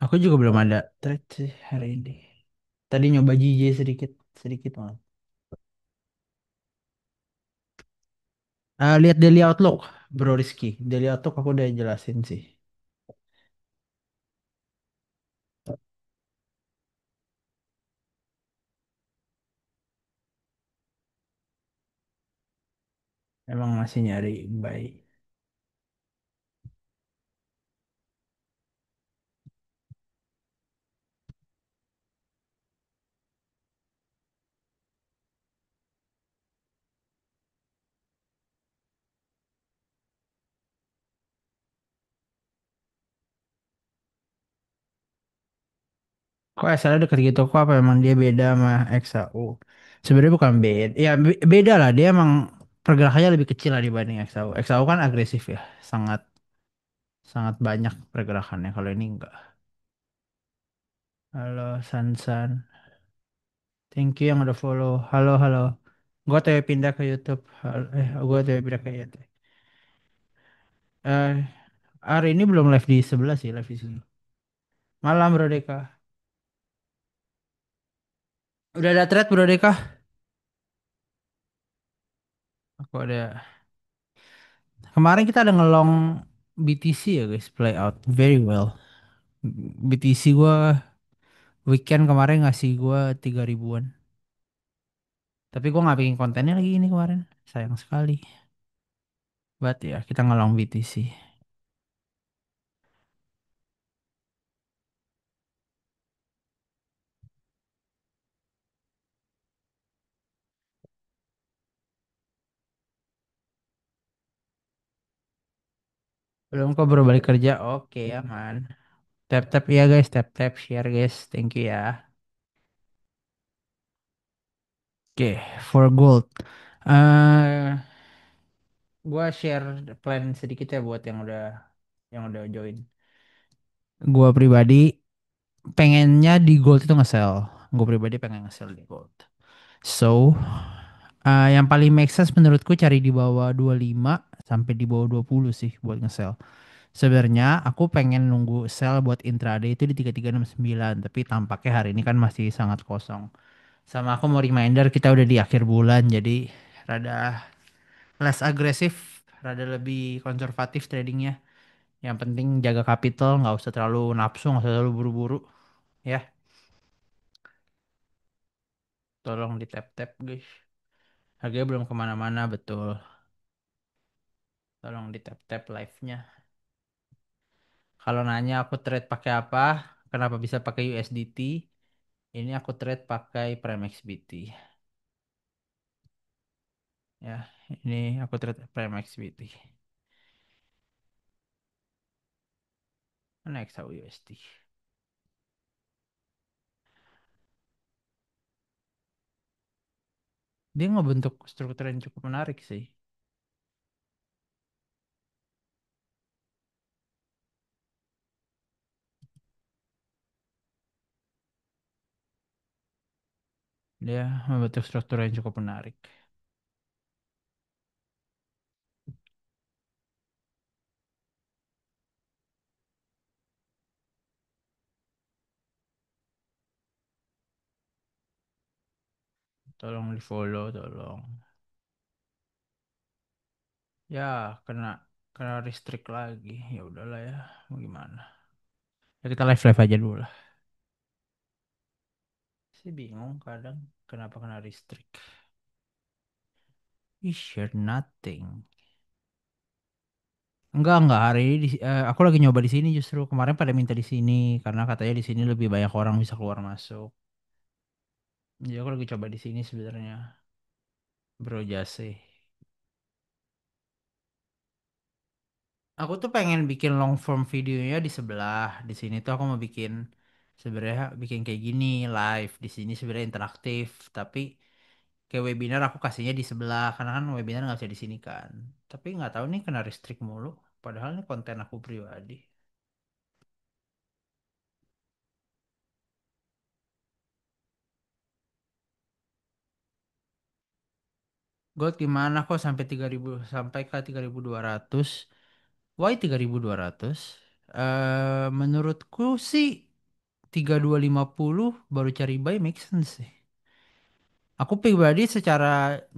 Aku juga belum ada trade sih hari ini. Tadi nyoba JJ sedikit, sedikit malah. Lihat Daily Outlook, Bro Rizky. Daily Outlook aku udah jelasin sih. Emang masih nyari buy. Kok SL deket gitu? Kok apa emang dia beda sama XAU? Sebenarnya bukan beda. Ya beda lah. Dia emang pergerakannya lebih kecil lah dibanding XAU. XAU kan agresif ya. Sangat sangat banyak pergerakannya. Kalau ini enggak. Halo Sansan. Thank you yang udah follow. Halo halo. Gue tuh pindah ke YouTube. Gue tuh pindah ke YouTube. Eh, hari ini belum live di sebelah sih, live di sini. Malam Bro Deka. Udah ada thread Bro Deka? Aku ada. Kemarin kita ada ngelong BTC ya guys, play out very well. BTC gua weekend kemarin ngasih gua 3 ribuan. Tapi gua nggak bikin kontennya lagi ini kemarin. Sayang sekali. But ya kita ngelong BTC. Belum kok baru balik kerja. Oke aman. Tap tap ya guys, tap tap share guys. Thank you ya. Oke, for gold. Gua share plan sedikit ya buat yang udah join. Gua pribadi pengennya di gold itu nge-sell. Gue pribadi pengen nge-sell di gold. So, yang paling make sense menurutku cari di bawah 25 sampai di bawah 20 sih buat nge-sell. Sebenarnya aku pengen nunggu sell buat intraday itu di 3369, tapi tampaknya hari ini kan masih sangat kosong. Sama aku mau reminder kita udah di akhir bulan jadi rada less agresif, rada lebih konservatif tradingnya. Yang penting jaga capital, nggak usah terlalu nafsu, nggak usah terlalu buru-buru. Ya, tolong di tap-tap guys. Harganya belum kemana-mana betul. Tolong di tap-tap live-nya. Kalau nanya aku trade pakai apa, kenapa bisa pakai USDT? Ini aku trade pakai Prime XBT. Ya, ini aku trade Prime XBT. Mana XAU USD? Dia ngebentuk struktur yang cukup menarik sih. Dia membentuk struktur yang cukup menarik. Tolong di follow, tolong. Ya, kena kena restrict lagi. Ya udahlah ya, mau gimana? Ya kita live live aja dulu lah. Sih bingung kadang kenapa kena restrict. You share nothing. Enggak hari ini aku lagi nyoba di sini justru kemarin pada minta di sini karena katanya di sini lebih banyak orang bisa keluar masuk. Jadi aku lagi coba di sini sebenarnya. Bro Jase. Aku tuh pengen bikin long form videonya di sebelah. Di sini tuh aku mau bikin sebenarnya bikin kayak gini live. Di sini sebenarnya interaktif, tapi kayak webinar aku kasihnya di sebelah karena kan webinar nggak bisa di sini kan. Tapi nggak tahu nih kena restrict mulu. Padahal ini konten aku pribadi. Gold gimana kok sampai 3.000 sampai ke 3.200. Why 3.200? Menurutku sih 3250 baru cari buy make sense sih. Aku pribadi secara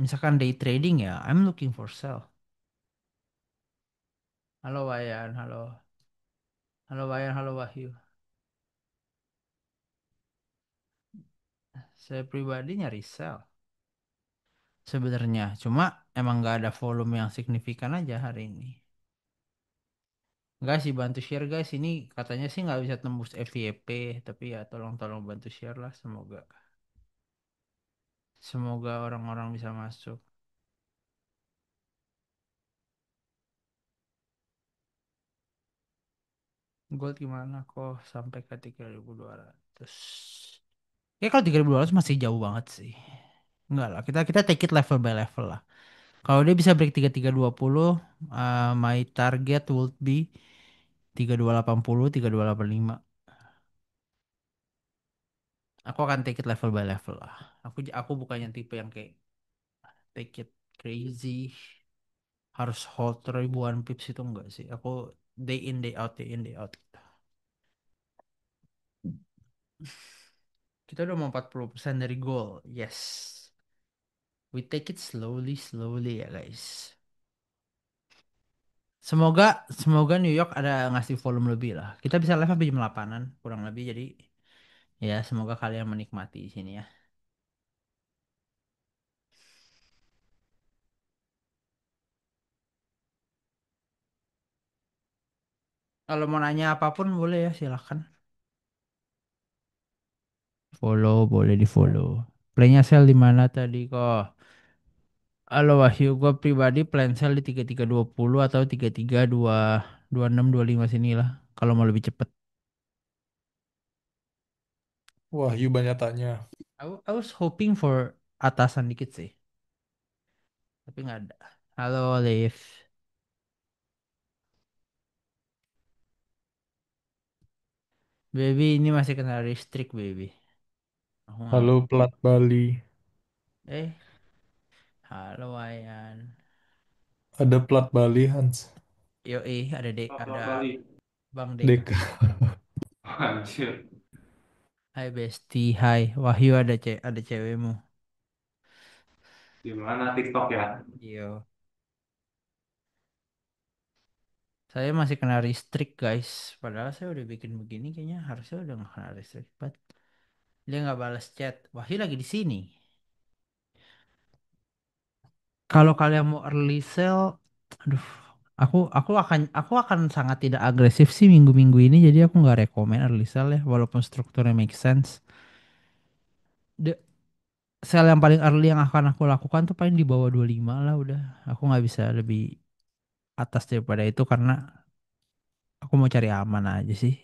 misalkan day trading ya, I'm looking for sell. Halo Wayan, halo. Halo Wayan, halo Wahyu. Saya pribadi nyari sell sebenarnya. Cuma emang nggak ada volume yang signifikan aja hari ini. Enggak sih bantu share guys. Ini katanya sih nggak bisa tembus FYP. Tapi ya tolong-tolong bantu share lah. Semoga. Semoga orang-orang bisa masuk. Gold gimana kok sampai ke 3200. Ya kalau 3200 masih jauh banget sih. Enggak lah, kita take it level by level lah. Kalau dia bisa break 3320, my target would be 3280, 3285. Aku akan take it level by level lah. Aku bukan yang tipe yang kayak take it crazy, harus hold ribuan pips itu enggak sih. Aku day in day out, day in day out. Kita udah mau 40% dari goal. Yes. We take it slowly, slowly ya guys. Semoga semoga New York ada ngasih volume lebih lah. Kita bisa live sampai jam 8-an kurang lebih. Jadi ya semoga kalian menikmati di sini ya. Kalau mau nanya apapun boleh ya silahkan. Follow boleh di follow. Playnya sell di mana tadi kok? Halo Wahyu, gue pribadi plan sell di 3320 atau 3326 25 sini lah. Kalau mau lebih cepet. Wahyu banyak tanya. I was hoping for atasan dikit sih. Tapi nggak ada. Halo Liv. Baby ini masih kena restrict baby. Aku nggak Halo mau. Plat Bali. Eh, halo Wayan. Ada Plat Bali, Hans. Yoi, ada Plat Bali. Bang Deka. Deka. Anjir. Hai Besti, hai. Wahyu ada cewekmu. Di mana TikTok ya? Yo. Saya masih kena restrict guys. Padahal saya udah bikin begini kayaknya harusnya udah nggak kena restrict. But dia nggak balas chat. Wahyu lagi di sini. Kalau kalian mau early sell, aduh, aku akan sangat tidak agresif sih minggu-minggu ini. Jadi aku nggak rekomen early sell ya, walaupun strukturnya make sense. The sell yang paling early yang akan aku lakukan tuh paling di bawah 25 lah udah. Aku nggak bisa lebih atas daripada itu karena aku mau cari aman aja sih.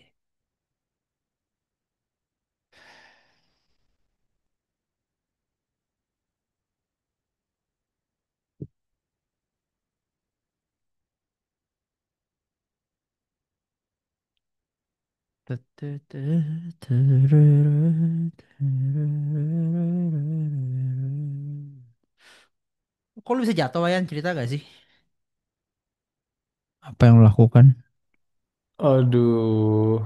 Kok lu bisa jatuh Wayan cerita gak sih? Apa yang lo lakukan? Aduh,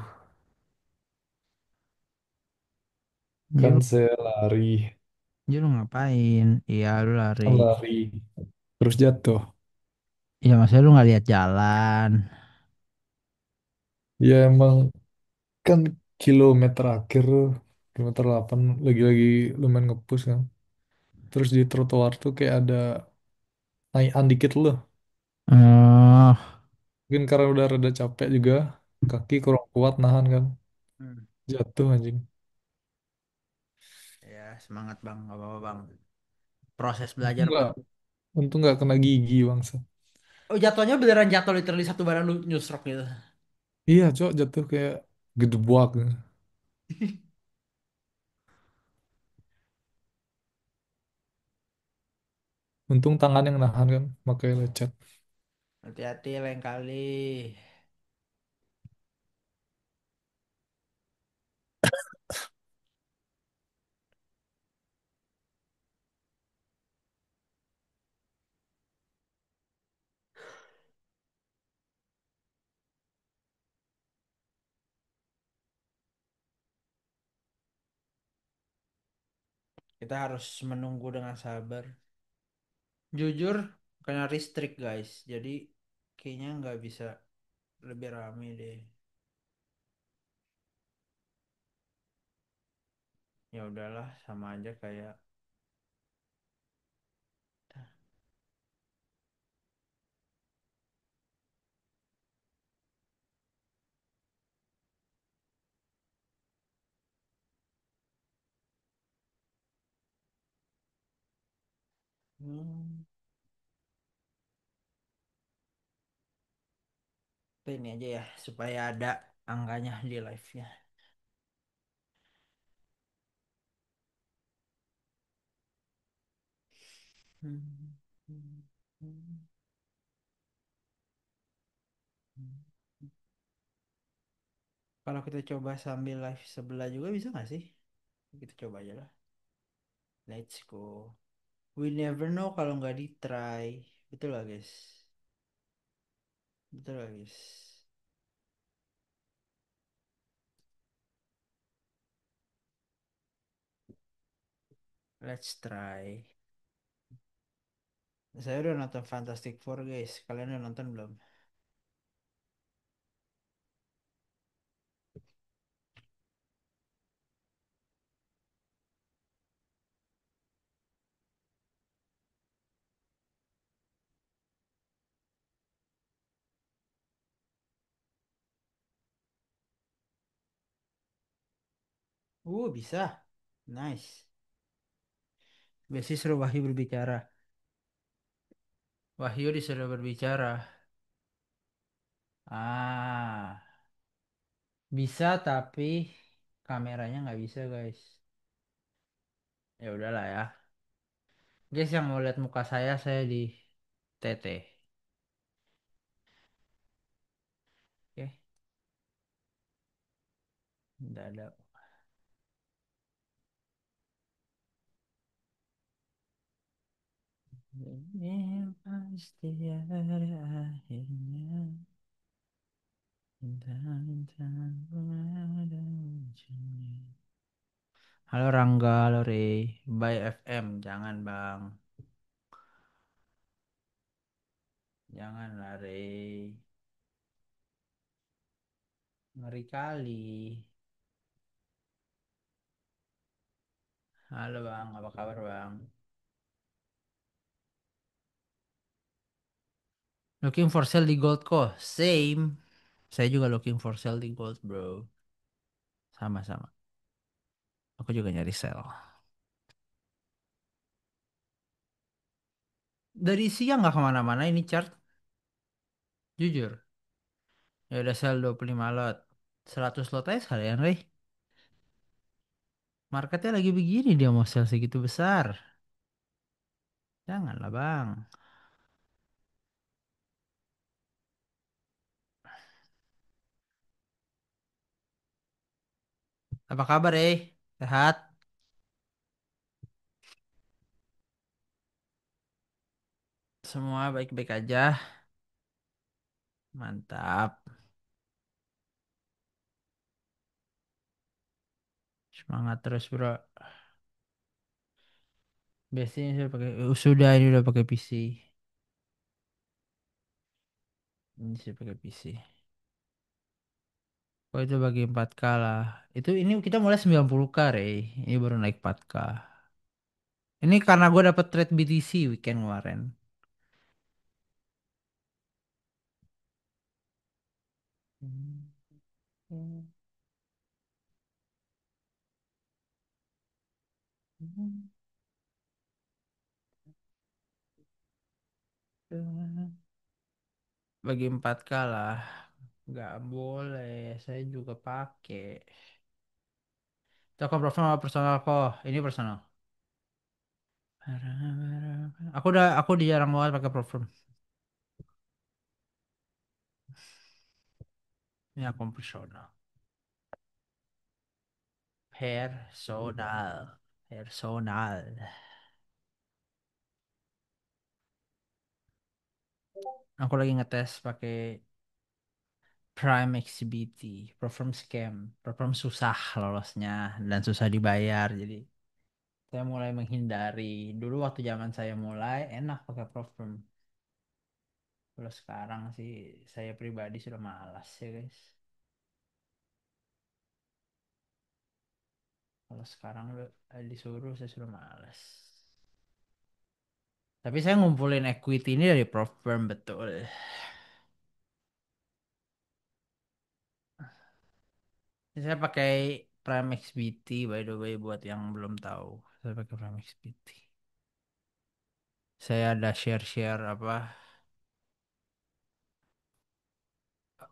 Jadi kan lu, saya lari. jadi lu ngapain? Iya lu lari. Kan lari. Terus jatuh. Ya maksudnya lu nggak lihat jalan. Ya emang kan kilometer akhir tuh. Kilometer 8 lagi-lagi lumayan ngepush kan. Terus di trotoar tuh kayak ada naikan dikit loh. Eh, Mungkin karena udah rada capek juga. Kaki kurang kuat nahan kan. hmm. Jatuh anjing. Ya semangat bang, gak apa-apa bang. Proses Untung belajar nggak, bang. untung nggak kena gigi bangsa. Oh jatuhnya beneran jatuh literally satu badan lu nyusrok gitu. Iya, cok jatuh kayak gedebuak. Untung tangan yang nahan kan, makanya lecet. Hati-hati lain kali. Kita harus menunggu dengan sabar. Jujur, kena restrict guys. Jadi kayaknya nggak bisa lebih rame deh. Ya udahlah, sama aja kayak. Hmm, ini aja ya, supaya ada angkanya di live-nya. Hmm, hmm, hmm, hmm. Kalau kita coba sambil live sebelah juga bisa nggak sih? Kita coba aja lah. Let's go. We never know kalau nggak di try. Betul lah guys. Betul lah guys. Let's try. Saya udah nonton Fantastic Four guys. Kalian udah nonton belum? Bisa. Nice. Biasanya suruh Wahyu berbicara. Wahyu disuruh berbicara. Ah, bisa tapi kameranya nggak bisa guys. Ya udahlah ya. Guys yang mau lihat muka saya di TT. Oke, nggak ada. Ini pasti ada akhirnya. Intan-intan ada ujungnya. Halo Rangga, halo Rey. By FM, jangan bang. Janganlah Rey. Ngeri kali. Halo bang, apa kabar bang? Looking for sale di Gold kok. Same. Saya juga looking for sale di Gold bro. Sama-sama. Aku juga nyari sale. Dari siang nggak kemana-mana ini chart. Jujur. Ya udah sell 25 lot. 100 lot aja sekalian, Rey. Marketnya lagi begini dia mau sell segitu besar. Janganlah, Bang. Apa kabar, Sehat? Semua baik-baik aja. Mantap. Semangat terus, Bro. Biasanya saya pakai sudah ini udah pakai PC. Ini saya pakai PC. Oh itu bagi 4K lah. Itu ini kita mulai 90K, Rey. Ini baru naik 4K. Ini karena gue dapet trade BTC weekend kemarin. Bagi 4K lah. Nggak boleh. Saya juga pakai. Toko profil sama personal kok. Ini personal. Aku udah jarang banget pakai profil. Ini akun personal. Personal. Personal. Aku lagi ngetes pakai Prime XBT, perform scam, perform susah lolosnya dan susah dibayar. Jadi Saya mulai menghindari. Dulu waktu zaman saya mulai enak pakai perfume. Kalau sekarang sih saya pribadi sudah malas ya guys. Kalau sekarang disuruh saya sudah malas. Tapi saya ngumpulin equity ini dari perfume betul. Saya pakai Primex BT by the way buat yang belum tahu. Saya pakai Primex BT. Saya ada share-share apa?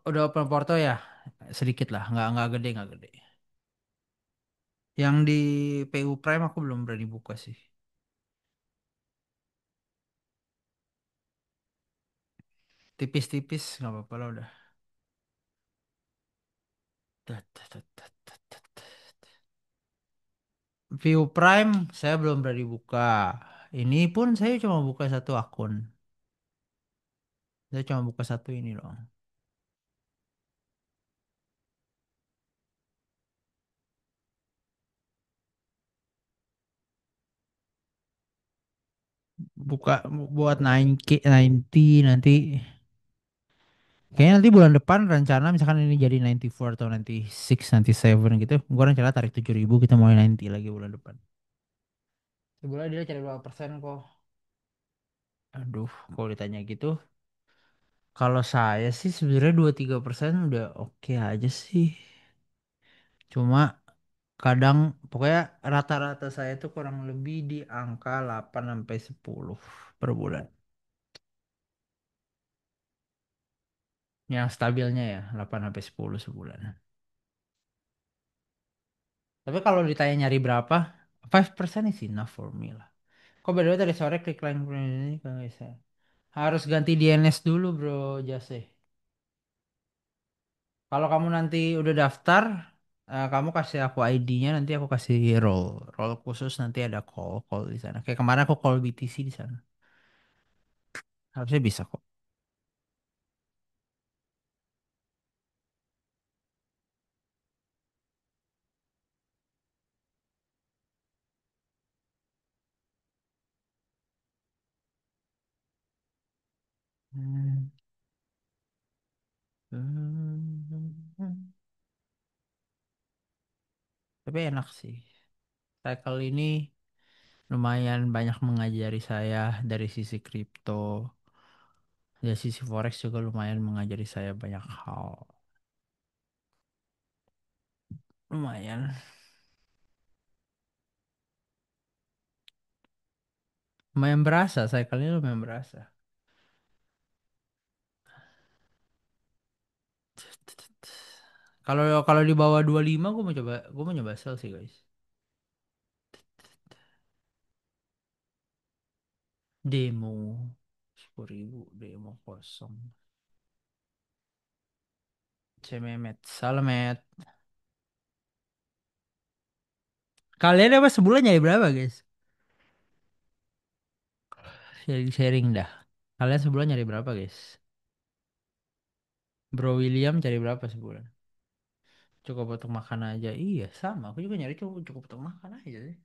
Udah open porto ya? Sedikit lah, nggak gede nggak gede. Yang di PU Prime aku belum berani buka sih. Tipis-tipis nggak apa-apa lah udah. Tat, tat, tat, tat, tat, tat. View Prime saya belum berani buka. Ini pun saya cuma buka satu akun. Saya cuma buka satu ini loh. Buka buat 9K 90 nanti. Kayaknya nanti bulan depan rencana misalkan ini jadi 94 atau 96, 97 gitu. Gua rencana tarik 7.000 kita mulai 90 lagi bulan depan. Sebulan dia cari berapa persen kok. Aduh, kalau ditanya gitu. Kalau saya sih sebenarnya 2-3% udah oke aja sih. Cuma kadang pokoknya rata-rata saya tuh kurang lebih di angka 8 sampai 10 per bulan. Yang stabilnya ya 8 sampai 10 sebulan. Tapi kalau ditanya nyari berapa, 5% is enough for me lah. Kok beda tadi sore klik line ini kan bisa. Harus ganti DNS dulu bro, Jase. Kalau kamu nanti udah daftar, kamu kasih aku ID-nya, nanti aku kasih role, role khusus nanti ada call, call di sana. Kayak kemarin aku call BTC di sana. Harusnya bisa kok. Hmm. Hmm. Tapi enak sih. Cycle ini lumayan banyak mengajari saya dari sisi kripto, dari sisi forex juga lumayan mengajari saya banyak hal. Lumayan, lumayan berasa. Cycle ini lumayan berasa. Kalau kalau di bawah 25 gue mau coba sell sih guys. Demo 10.000 demo kosong. Cememet, Salamet. Kalian apa sebulan nyari berapa guys? Sharing-sharing dah. Kalian sebulan nyari berapa guys? Bro William cari berapa sebulan? Cukup untuk makan aja. Iya sama. Aku juga nyari cukup, cukup untuk makan aja sih.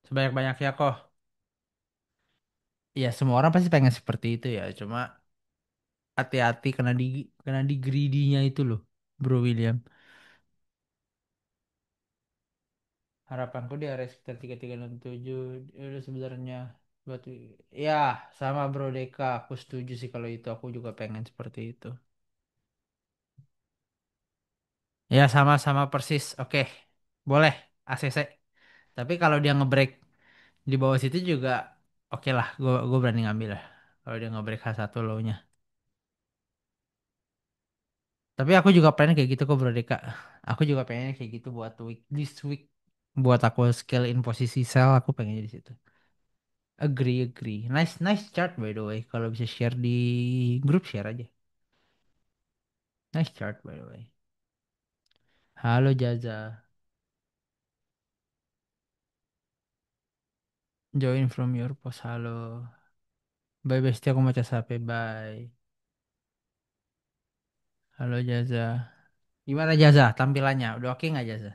Sebanyak-banyak ya kok. Iya semua orang pasti pengen seperti itu ya. Cuma hati-hati kena di greedy-nya itu loh, Bro William. Harapanku di area sekitar 3367 itu sebenarnya buat ya sama Bro Deka aku setuju sih kalau itu aku juga pengen seperti itu. Ya sama-sama persis. Oke. Boleh ACC. Tapi kalau dia ngebreak di bawah situ juga oke lah, gue berani ngambil lah. Kalau dia ngebreak H1 low-nya. Tapi aku juga pengen kayak gitu kok Bro Deka. Aku juga pengen kayak gitu buat week this week. Buat aku scale in posisi sell aku pengen di situ. Agree, agree. Nice, nice chart by the way. Kalau bisa share di grup share aja. Nice chart by the way. Halo Jaza. Join from your post. Halo. Bye bestie, aku mau cas HP. Bye. Halo Jaza. Gimana Jaza tampilannya? Udah oke nggak Jaza?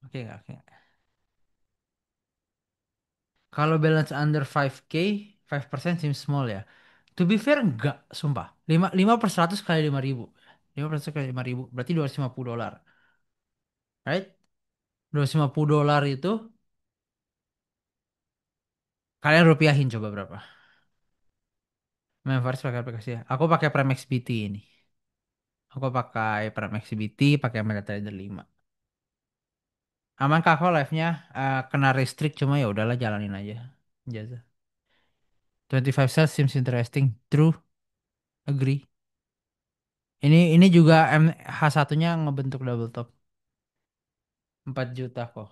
Oke nggak? Oke nggak? Kalau balance under 5K, 5% seems small ya. To be fair enggak, sumpah. 5 per 100 kali 5.000. 5% kali 5.000 berarti $250. Right? $250 itu kalian rupiahin coba berapa? Memphis pakai aplikasi ya. Aku pakai Primex BT ini. Aku pakai Primex BT, pakai MetaTrader 5. Aman kak kok live-nya kena restrict cuma ya udahlah jalanin aja. Jasa. 25 sales seems interesting. True, agree. Ini juga H1-nya ngebentuk double top 4 juta kok.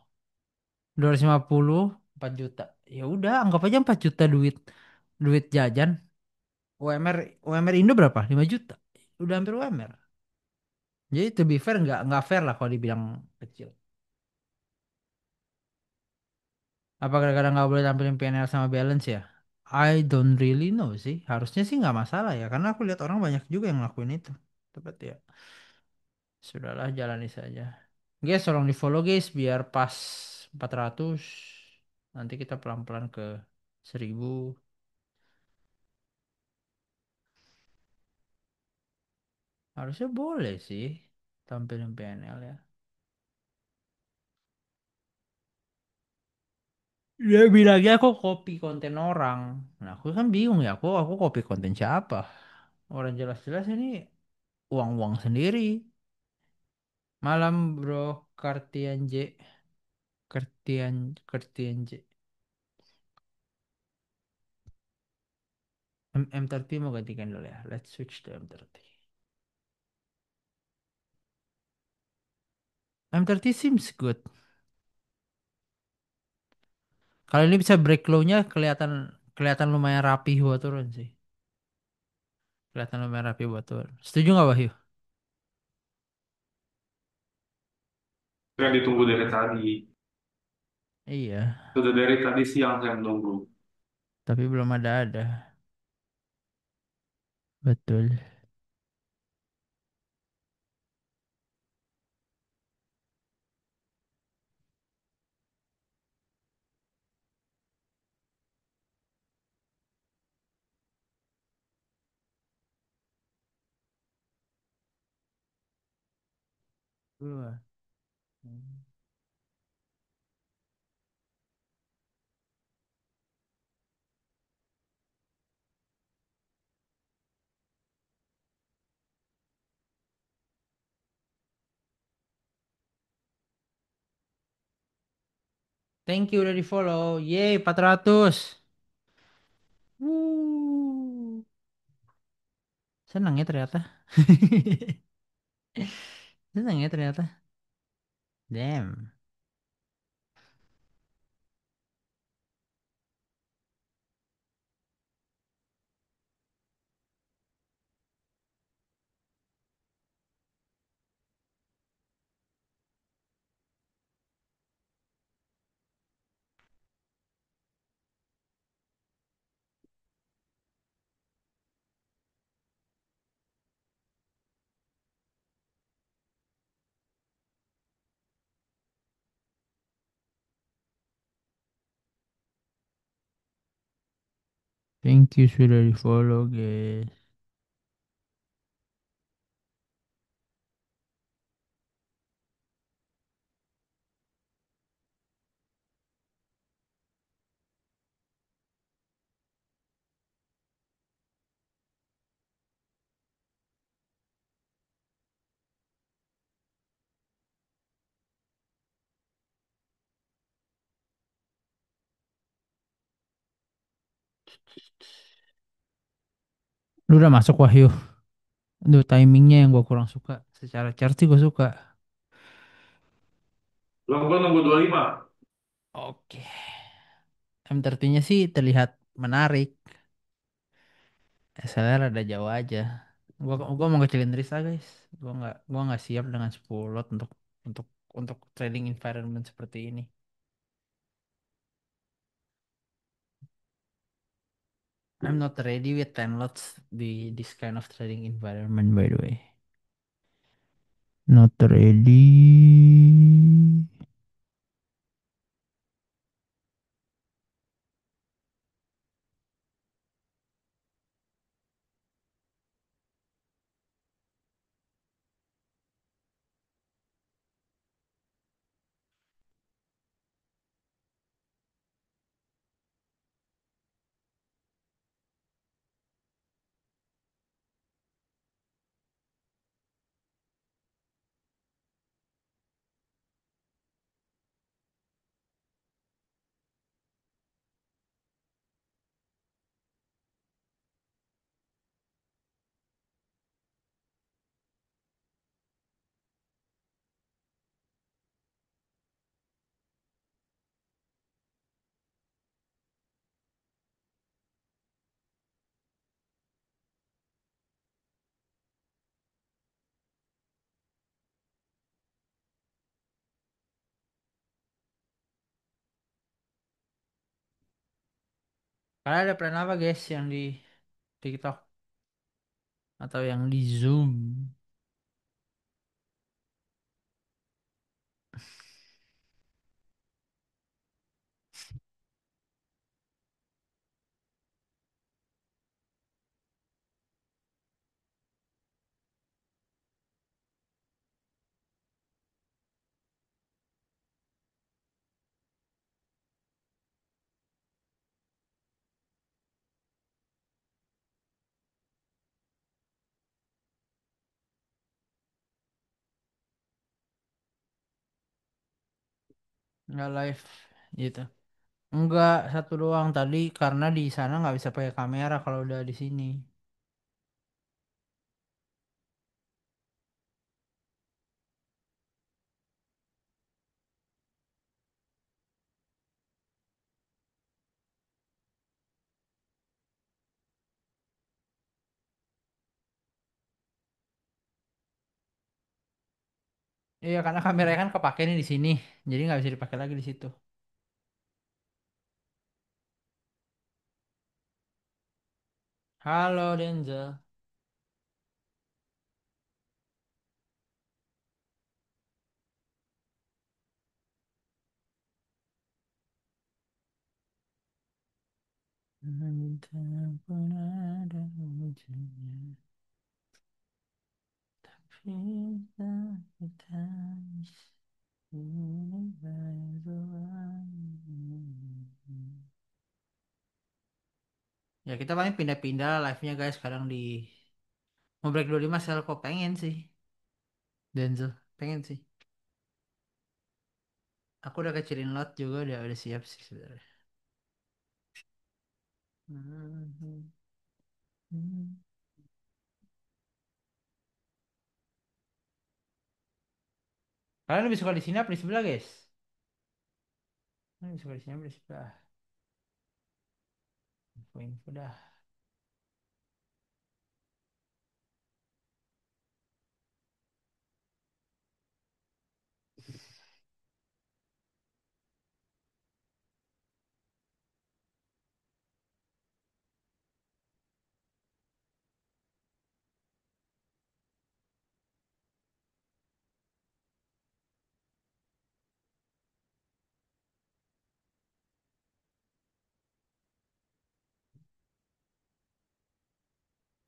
250 4 juta. Ya udah anggap aja 4 juta duit duit jajan. UMR UMR Indo berapa? 5 juta. Udah hampir UMR. Jadi to be fair nggak fair lah kalau dibilang kecil. Apa gara-gara nggak boleh tampilin PNL sama balance ya? I don't really know sih. Harusnya sih nggak masalah ya. Karena aku lihat orang banyak juga yang ngelakuin itu. Tepat ya. Sudahlah jalani saja. Guys, tolong di follow guys biar pas 400. Nanti kita pelan-pelan ke 1.000. Harusnya boleh sih tampilin PNL ya. Dia bilangnya aku copy konten orang. Nah, aku kan bingung ya. Aku copy konten siapa? Orang jelas-jelas ini uang-uang sendiri. Malam bro, Kartian J. Kartian J. M30 mau gantikan dulu ya. Let's switch to M30. M30 seems good. Kalau ini bisa break low-nya kelihatan kelihatan lumayan rapi buat turun sih. Kelihatan lumayan rapi buat turun. Setuju nggak Wahyu? Itu yang ditunggu dari tadi. Iya, Sudah dari tadi siang saya menunggu. tapi belum ada. Betul. Wah. Thank you udah di follow. Yeay 400. Wuh. Senang ya ternyata. Senang ya ternyata. Damn. Thank you sudah di follow guys. Lu udah masuk Wahyu. Aduh timingnya yang gua kurang suka. Secara chart sih gua suka. Belum gua nunggu 25. Oke. M30-nya sih terlihat menarik. SLR ada jauh aja. Gua mau kecilin risk lah guys. Gua nggak siap dengan 10 lot untuk untuk trading environment seperti ini. I'm not ready with 10 lots di this kind of trading environment by the way. Not ready. Kalian ada plan apa guys yang di TikTok atau yang di Zoom? Nggak live gitu. Enggak, satu doang tadi karena di sana nggak bisa pakai kamera kalau udah di sini. Iya, karena kameranya kan kepake nih di sini, jadi nggak bisa dipakai lagi di situ. Halo Denzel. Tak pernah ada wujudnya, tapi kita ini baru. Ya kita paling pindah-pindah live-nya guys. Sekarang di mau break 25 sel kok pengen sih. Denzel pengen sih. Aku udah kecilin lot juga udah siap sih sebenarnya. Kalian lebih suka di sini apa di sebelah guys? Kalian lebih suka di sini apa di sebelah? Info-info dah.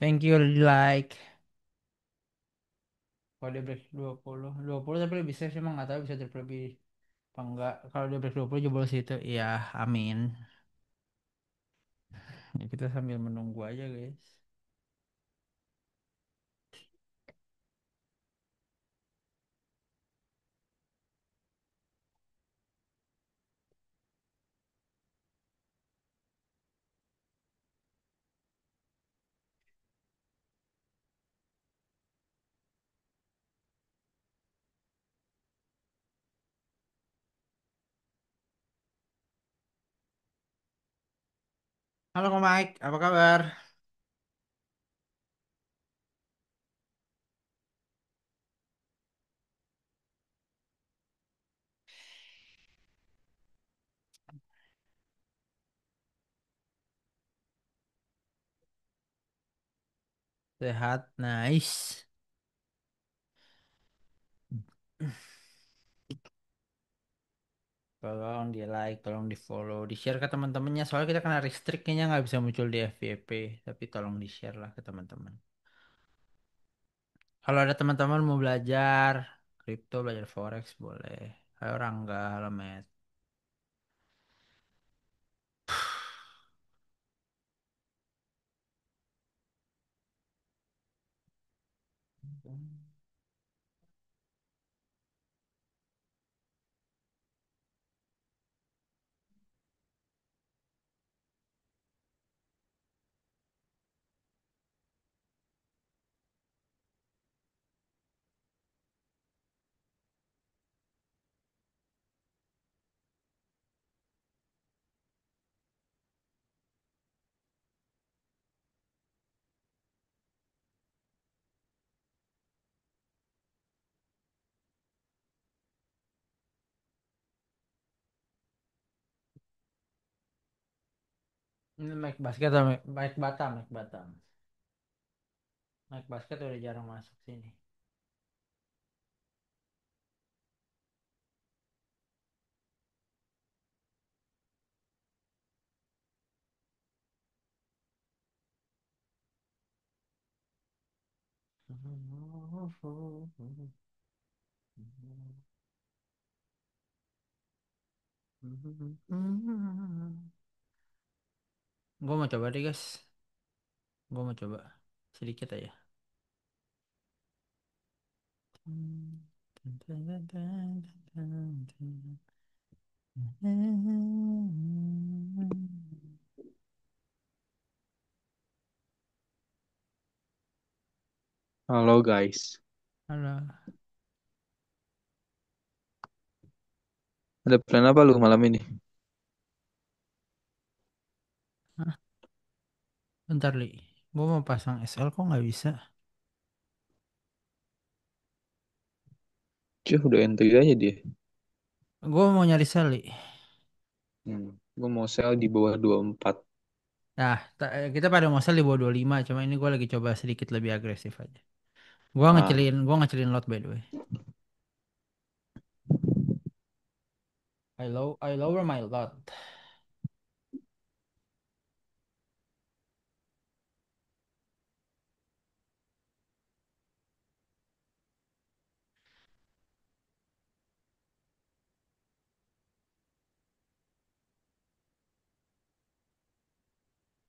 Thank you already like. Kalau dia break 20 tapi lebih safe emang nggak tahu bisa lebih apa enggak. Kalau dia break 20 jebol situ, iya amin. Ya kita sambil menunggu aja guys. Halo Ko Mike, apa kabar? Sehat, nice. Tolong di like, tolong di follow, di share ke teman-temannya. Soalnya kita kena restrict kayaknya nggak bisa muncul di FYP. Tapi tolong di share lah ke teman-teman. Kalau ada teman-teman mau belajar kripto, belajar forex boleh. Ayo Rangga, halo Matt. Ini Mike Basket atau Mike Batam, Mike Batam. Mike Basket udah jarang masuk sini. Gue mau coba deh guys. Gue mau coba sedikit aja. Halo guys, Halo. ada plan apa lu malam ini? Hah? Bentar Li. Gue mau pasang SL kok nggak bisa. Cuh, udah entry aja dia. Gue mau nyari sel Li. Gue mau sell di bawah 24. Nah, kita pada mau sel di bawah 25. Cuma ini gue lagi coba sedikit lebih agresif aja. Ah, Gue ngecilin lot by the way. I lower my lot.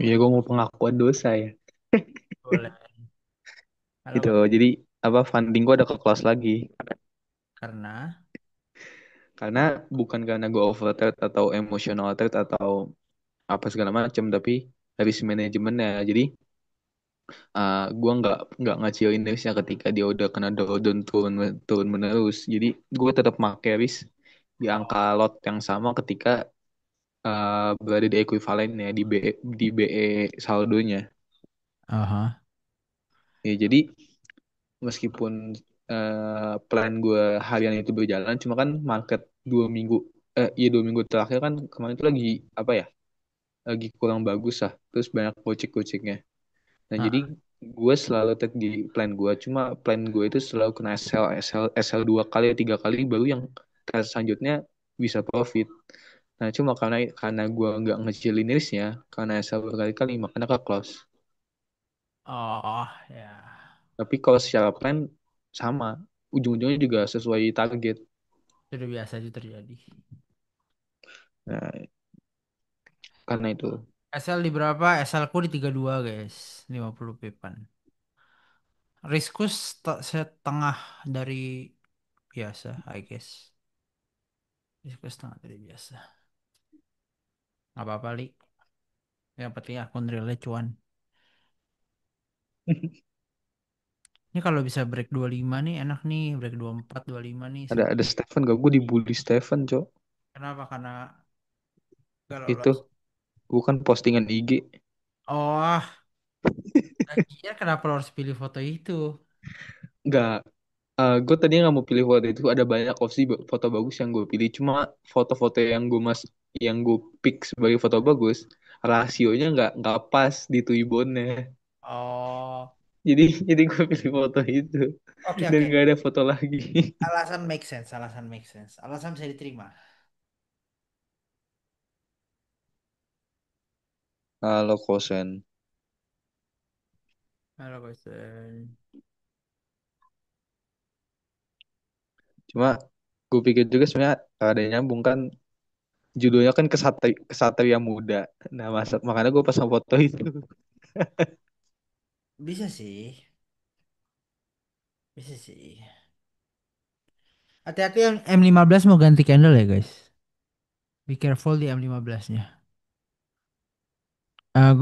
iya gue mau pengakuan dosa ya. Boleh. Gitu, Halo, jadi apa funding gue ada ke kelas lagi. karena Karena bukan karena gue over trade atau emotional trade atau apa segala macam, tapi risk manajemennya. Jadi gue nggak ngacilin risknya ketika dia udah kena drawdown turun turun menerus. Jadi gue tetap make risk di angka oh, lot yang sama ketika berada di ekuivalennya di BE saldonya. aha, Ya, jadi meskipun plan gue harian itu berjalan, cuma kan market 2 minggu, iya 2 minggu terakhir kan kemarin itu lagi apa ya, lagi kurang bagus lah. Terus banyak gocek-goceknya. Nah jadi ah, gue selalu take di plan gue, cuma plan gue itu selalu kena SL 2 kali 3 kali baru yang tes selanjutnya bisa profit. Nah cuma karena gue nggak ngecilin risknya, karena SL berkali-kali makanya ke close. oh, ya, Tapi kalau secara plan sama, ujung-ujungnya juga sesuai target. sudah biasa aja terjadi. Nah, karena itu. SL di berapa? SL ku di 32 guys, 50 pipan. Risku setengah dari biasa, I guess. Risku setengah dari biasa. Nggak apa-apa, Li. Yang penting akun realnya cuan. Ini kalau bisa break 25 nih enak nih. Break 24, 25 nih Ada seru. ada Stephen gak? Gue dibully Stephen, Cok. Kenapa? Karena gak Itu lolos. bukan postingan IG. Oh, iya kenapa lo harus pilih foto itu? Nggak, gue tadinya nggak mau pilih foto itu. Ada banyak opsi foto bagus yang gue pilih. Cuma foto-foto yang gue pick sebagai foto bagus, rasionya nggak pas di Twibbonnya. Oh. jadi gue pilih foto itu Oke, dan oke. gak ada foto lagi. Alasan make sense, alasan make sense. Alasan bisa diterima. Kalau kosen. Halo, question. Cuma gue pikir juga sebenarnya ada yang nyambung kan, judulnya kan kesatria muda. Nah, makanya gue pasang foto itu. Bisa sih, bisa sih. Hati-hati yang M15 mau ganti candle ya guys. Be careful di M15-nya.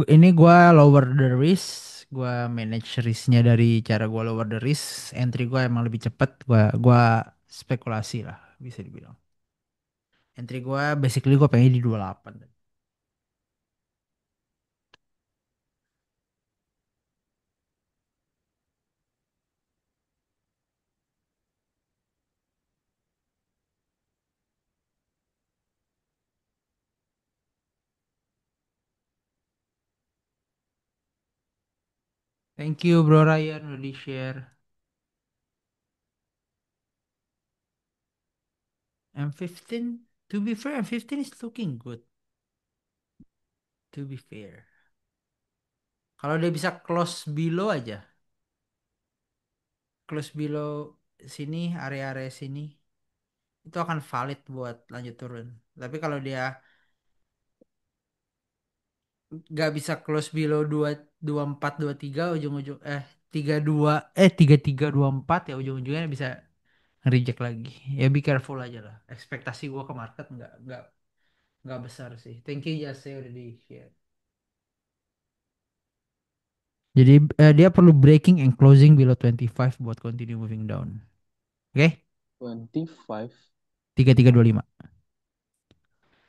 Ini gua lower the risk, gua manage risknya dari cara gua lower the risk. Entry gua emang lebih cepat. Gua spekulasi lah, bisa dibilang. Entry gua basically gua pengen di 28. Thank you bro Ryan udah di share. M15, to be fair, M15 is looking good. To be fair. Kalau dia bisa close below sini, area-area sini, itu akan valid buat lanjut turun. Tapi kalau dia nggak bisa close below 2423 ujung-ujung 3324 ya ujung-ujungnya bisa reject lagi. Ya be careful aja lah. Ekspektasi gua ke market nggak besar sih. Thank you Jase udah di share. Jadi dia perlu breaking and closing below 25 buat continue moving down. Oke? 25. 3325.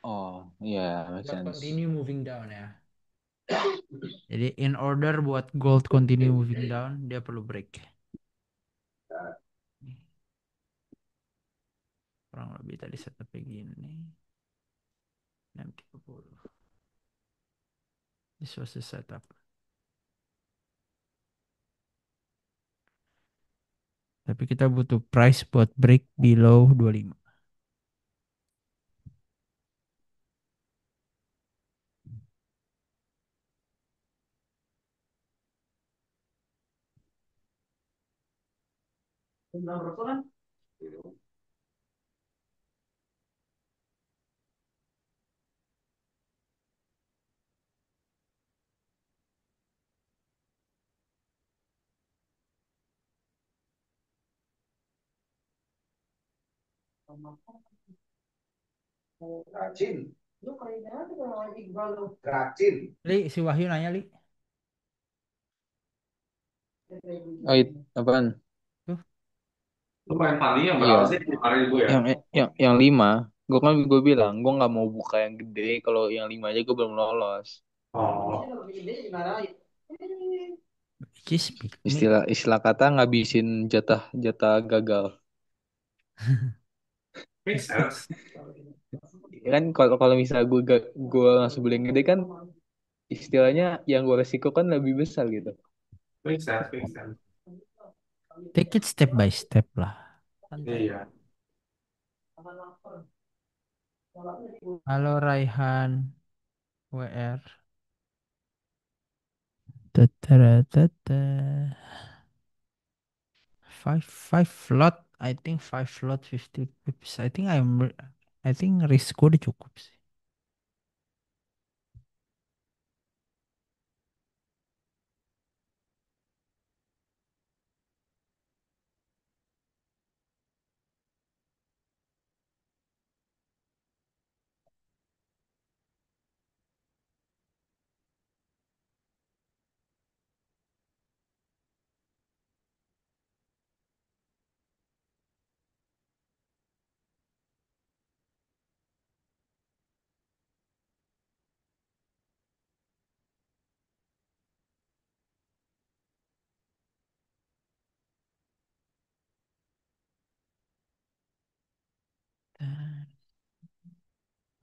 Oh, iya, make Buat sense. continue moving down ya. Jadi in order buat gold continue moving down, dia perlu break. Kurang lebih tadi setupnya gini. 630. This was the setup. Tapi kita butuh price buat break below 25. Li, si Wahyu nanya Li. Oh, apaan? Tuh, Lu main tadi yang Iya, berapa sih kemarin gue ya? yang 5. Gue bilang gue nggak mau buka yang gede kalau yang 5 aja gue belum lolos. Oh, which is me. Istilah kata ngabisin jatah jatah gagal. make sense. Kan kalau kalau misalnya gue langsung beli yang gede kan istilahnya yang gue resiko kan lebih besar gitu. Make sense, make sense. Take it step by step lah. Santai. Iya. Halo Raihan WR. Tatara tata. Five lot. I think five lot 50 pips. I think risk gue udah cukup sih.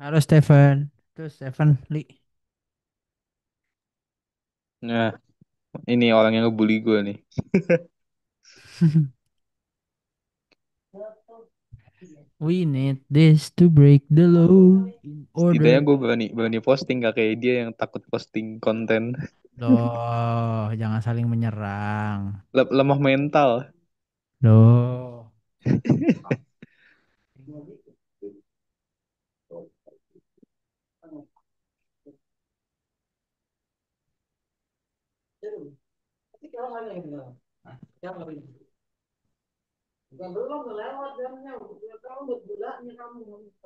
Halo Stephen. Tuh Stephen Li. Nah, Ini orang yang ngebully gue nih. We need this to break the law in Setidaknya order. gue berani berani posting, gak kayak dia yang takut posting konten. Loh, jangan saling menyerang. Lemah mental. Loh.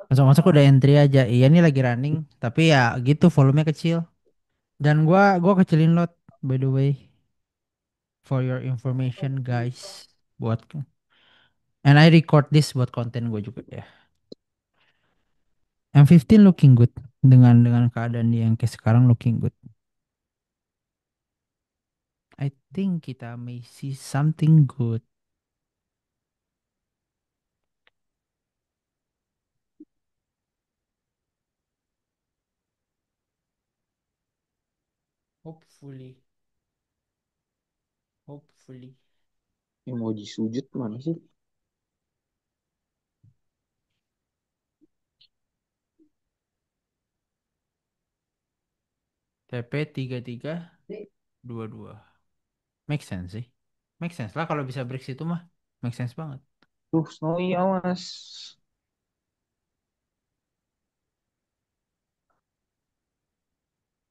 Masuk-masuk udah entry aja. Iya nih lagi running, tapi ya gitu volumenya kecil. Dan gua kecilin load by the way for your information guys. Buat and I record this buat konten gue juga ya. M15 looking good dengan keadaan dia yang kayak sekarang looking good. I think kita may see something good. Hopefully, hopefully. Emoji sujud mana sih? TP 3322. Make sense sih. Make sense lah kalau bisa break situ mah. Make sense banget. Tuh, Snowy awas.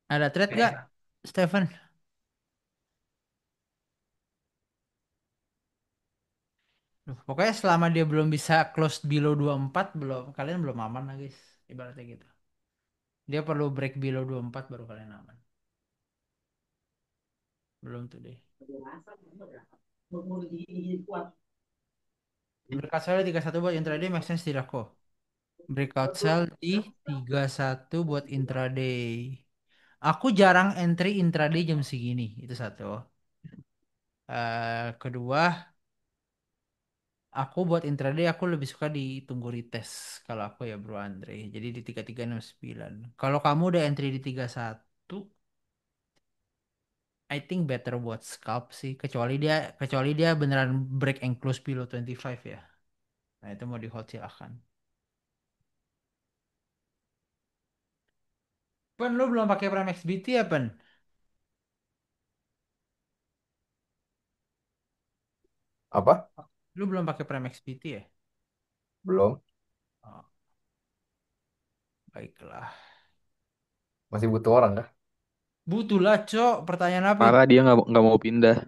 Ada thread gak, Stephen? Duh, pokoknya selama dia belum bisa close below 24 belum kalian belum aman lah guys. Ibaratnya gitu. Dia perlu break below 24 baru kalian aman. Belum tuh deh. Breakout sell 31 buat intraday make sense tidak kok. Breakout sell di 31 buat intraday. Aku jarang entry intraday jam segini. Itu satu. Kedua, aku buat intraday aku lebih suka ditunggu retest kalau aku ya Bro Andre. Jadi di 3369. Kalau kamu udah entry di 31, I think better buat scalp sih. Kecuali dia beneran break and close below 25 ya. Nah, itu mau di hold silahkan. Pen, lu belum pakai Prime XBT ya, Pen? Apa? Lu belum pakai Prime XBT ya? Belum. Oh, baiklah. Masih butuh orang kah? Butuh lah, Cok. Pertanyaan apa itu? Parah, dia nggak mau pindah.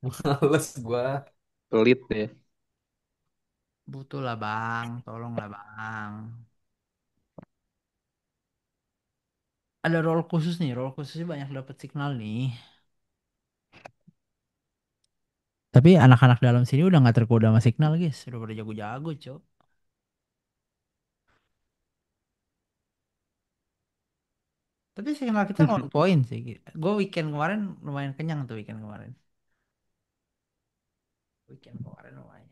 Males gua. Pelit deh. Butuh lah, Bang. Tolong lah, Bang. Ada role khusus nih. Role khususnya banyak dapat signal nih. Tapi anak-anak dalam sini udah nggak tergoda sama signal, guys. Udah pada jago-jago, Cok. Tapi signal kita on point sih. Gue weekend kemarin lumayan kenyang tuh weekend kemarin. Weekend kemarin lumayan.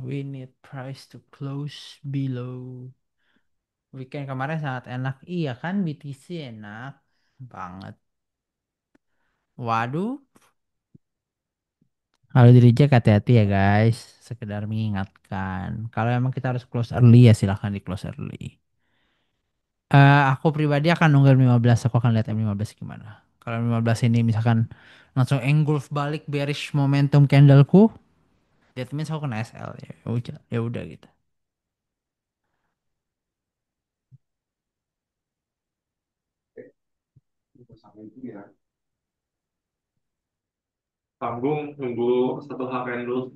We need price to close below. Weekend kemarin sangat enak. Iya kan BTC enak banget. Waduh. Kalau di reject hati-hati ya guys. Sekedar mengingatkan. Kalau emang kita harus close early ya silahkan di close early. Aku pribadi akan nunggu M15. Aku akan lihat M15 gimana. Kalau M15 ini misalkan langsung engulf balik bearish momentum candleku. That means aku kena SL. Ya udah gitu. Tanggung nunggu satu harian dulu.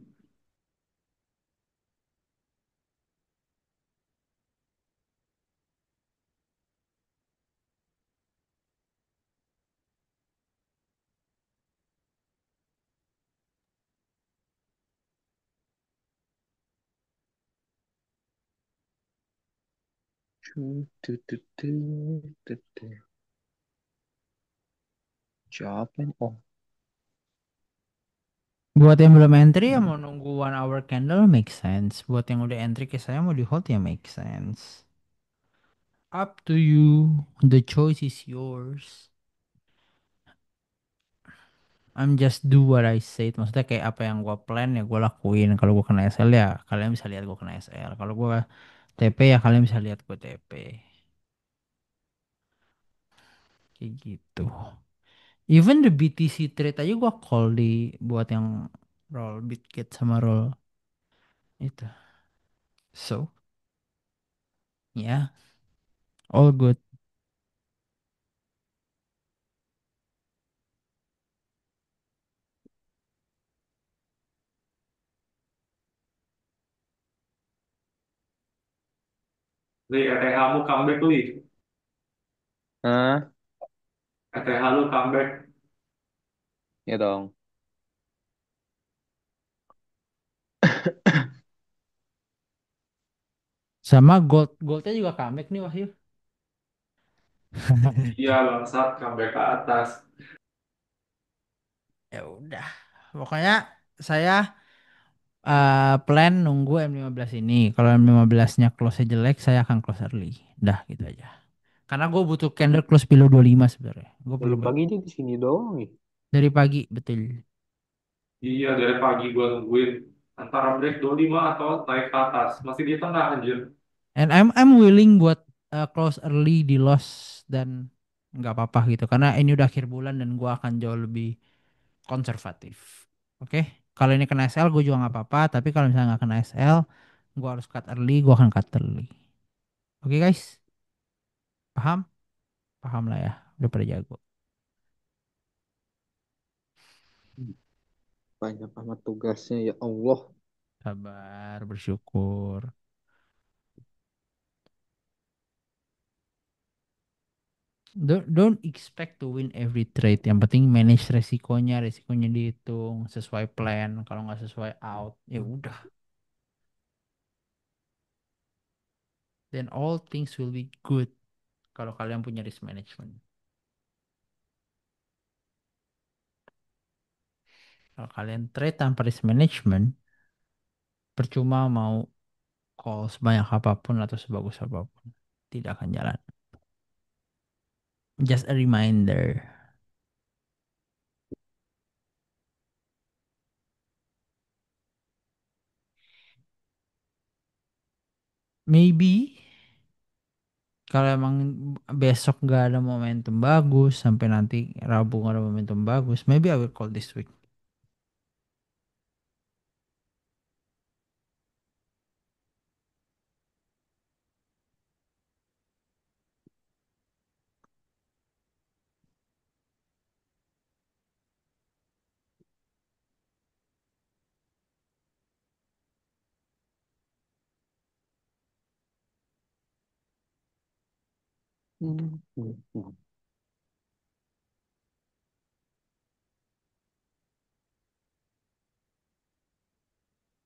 Siapa ini? Oh, Buat yang belum entry ya mau nunggu 1 hour candle make sense. Buat yang udah entry ke saya mau di hold ya make sense. Up to you. The choice is yours. I'm just do what I said. Maksudnya kayak apa yang gua plan ya gua lakuin. Kalau gua kena SL ya kalian bisa lihat gua kena SL. Kalau gua TP ya kalian bisa lihat gua TP. Kayak gitu. Even the BTC trade aja gua call di buat yang roll Bitkit sama roll itu. So, yeah, all good. Nih, ETH-mu comeback, Li. hah? ETH lu comeback. Ya dong. Sama goldnya juga comeback nih Wahyu. Iya, bangsat, comeback ke atas. Ya udah. Pokoknya saya plan nunggu M15 ini. Kalau M15-nya close jelek, saya akan close early. Dah gitu aja. Karena gue butuh candle close below 25 sebenarnya. Gue perlu Dari pagi dia di sini doang nih. dari pagi, betul. Iya, dari pagi gua nungguin antara break 25 atau naik ke atas. Masih di tengah, anjir. And I'm willing buat close early di loss dan nggak apa-apa gitu. Karena ini udah akhir bulan dan gue akan jauh lebih konservatif. Oke? Kalau ini kena SL gue juga nggak apa-apa. Tapi kalau misalnya nggak kena SL, gue harus cut early, gue akan cut early. Oke guys? Paham? Paham lah ya. Udah pada jago. Banyak amat tugasnya ya Allah. Sabar, bersyukur. Don't expect to win every trade. Yang penting manage resikonya, resikonya dihitung sesuai plan. Kalau nggak sesuai out, ya udah. Then all things will be good. Kalau kalian punya risk management. Kalau kalian trade tanpa risk management, percuma mau call sebanyak apapun atau sebagus apapun, tidak akan jalan. Just a reminder. Maybe kalau emang besok nggak ada momentum bagus, sampai nanti Rabu nggak ada momentum bagus, maybe I will call this week. Hmm. Hmm.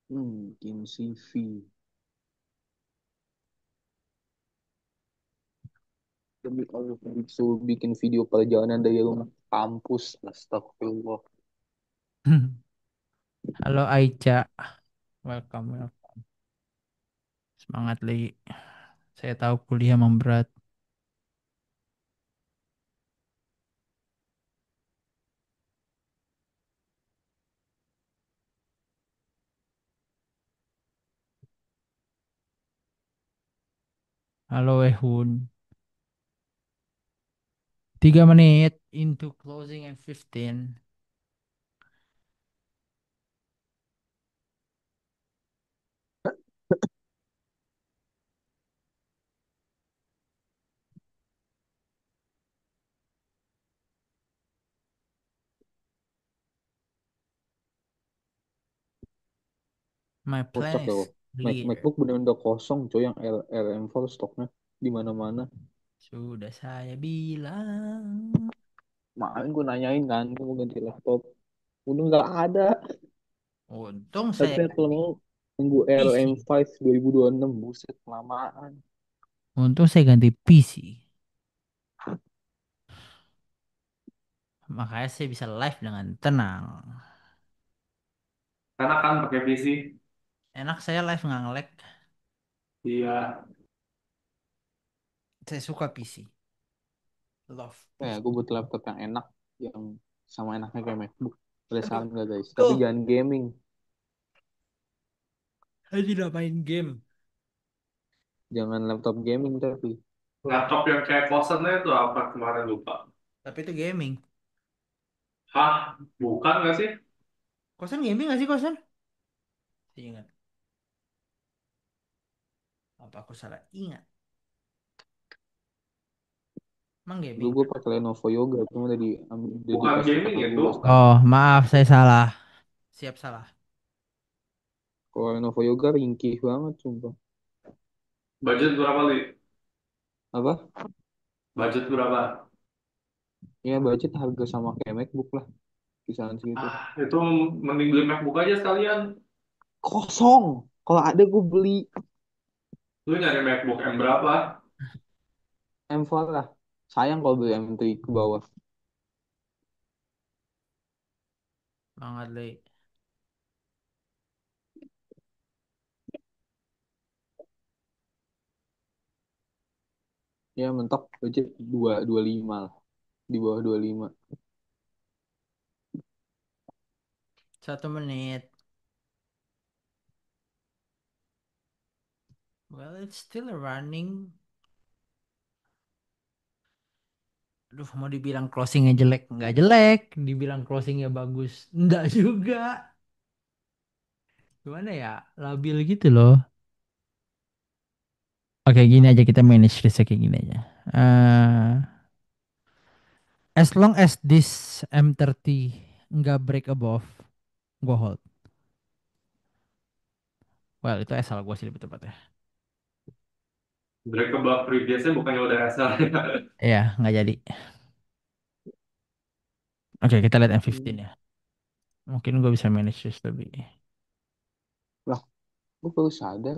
Hmm. Bikin CV. Demi Allah, disuruh bikin video perjalanan dari rumah ke kampus. Astagfirullah. Halo Aica, welcome, welcome. Semangat Li. Saya tahu kuliah memberat. Halo Ehun. 3 menit into closing and 15. My Kocak plan ya, is loh. clear. MacBook bener-bener udah kosong, coy, yang RM4 stoknya di mana-mana. Sudah saya bilang. Makanya gue nanyain kan, gue mau ganti laptop. Udah nggak ada. Untung saya Katanya kalau mau tunggu PC. RM5 2026, buset kelamaan. Untung saya ganti PC. Makanya saya bisa live dengan tenang. Karena kan pakai PC. Enak saya live nggak nge-lag. Iya. Saya suka PC. Love Ya, PC. gue butuh laptop yang enak, yang sama enaknya kayak MacBook. Boleh Tapi saran gak guys? Tapi kok jangan gaming, saya tidak main game. jangan laptop gaming tapi. Laptop yang kayak kosennya itu apa kemarin lupa. Tapi itu gaming. Hah? Bukan nggak sih? Kosan gaming nggak sih kosan? Saya ingat. Apa aku salah ingat? Emang Dulu gaming. gue pakai Lenovo Yoga, cuma udah Bukan dikasih gaming kakak itu. gue sekarang. Oh, maaf saya salah. Siap salah. Kalau Lenovo Yoga ringkih banget, sumpah. Budget berapa, Li? Apa? Budget berapa? Ya budget harga sama kayak MacBook lah, kisaran segitu. Ah, itu mending beli MacBook aja sekalian. Kosong. Kalau ada gue beli Lu nyari MacBook M berapa? M4 lah. Sayang kalau beli M3 ke bawah. Banget, Le. Ya mentok budget 225 lah. Di bawah 25. 1 menit. Well, it's still running. Aduh, mau dibilang closingnya jelek, nggak jelek. Dibilang closingnya bagus, nggak juga. Gimana ya? Labil gitu loh. Oke, gini aja kita manage risk kayak gini aja. Eh, as long as this M30 nggak break above, gua hold. Well, itu asal gua sih lebih tepatnya. Break above previously bukannya udah SL ya? Iya, nggak jadi. Oke, kita lihat M15 Hmm. ya. Mungkin gua bisa manage risk lebih. Lah, gue baru sadar.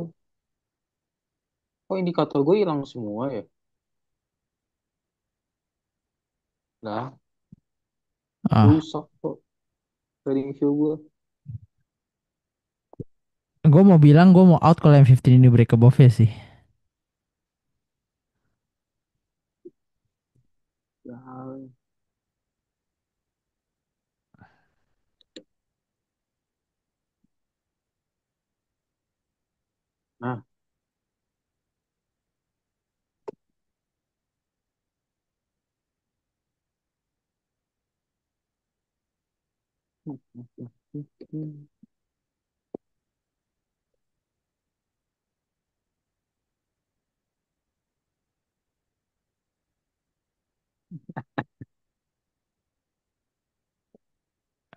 Oh indikator gue hilang semua ya? Lah, Ah, rusak kok trading view gue. gua mau bilang gua mau out kalau M15 ini break above ya sih. Ya, nah,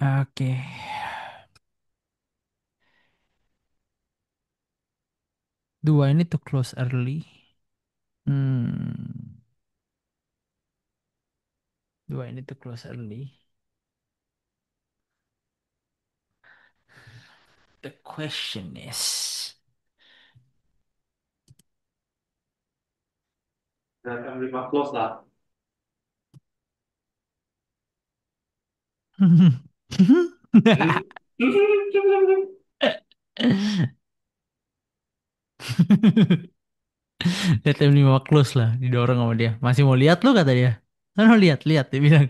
Oke. Dua ini to close early. Hmm. Dua ini to close early. The question is. Dan M5 close lah. Hmm. Lihat M5 close lah, didorong sama dia. Masih mau lihat lu kata dia. Kan lihat, lihat dia bilang.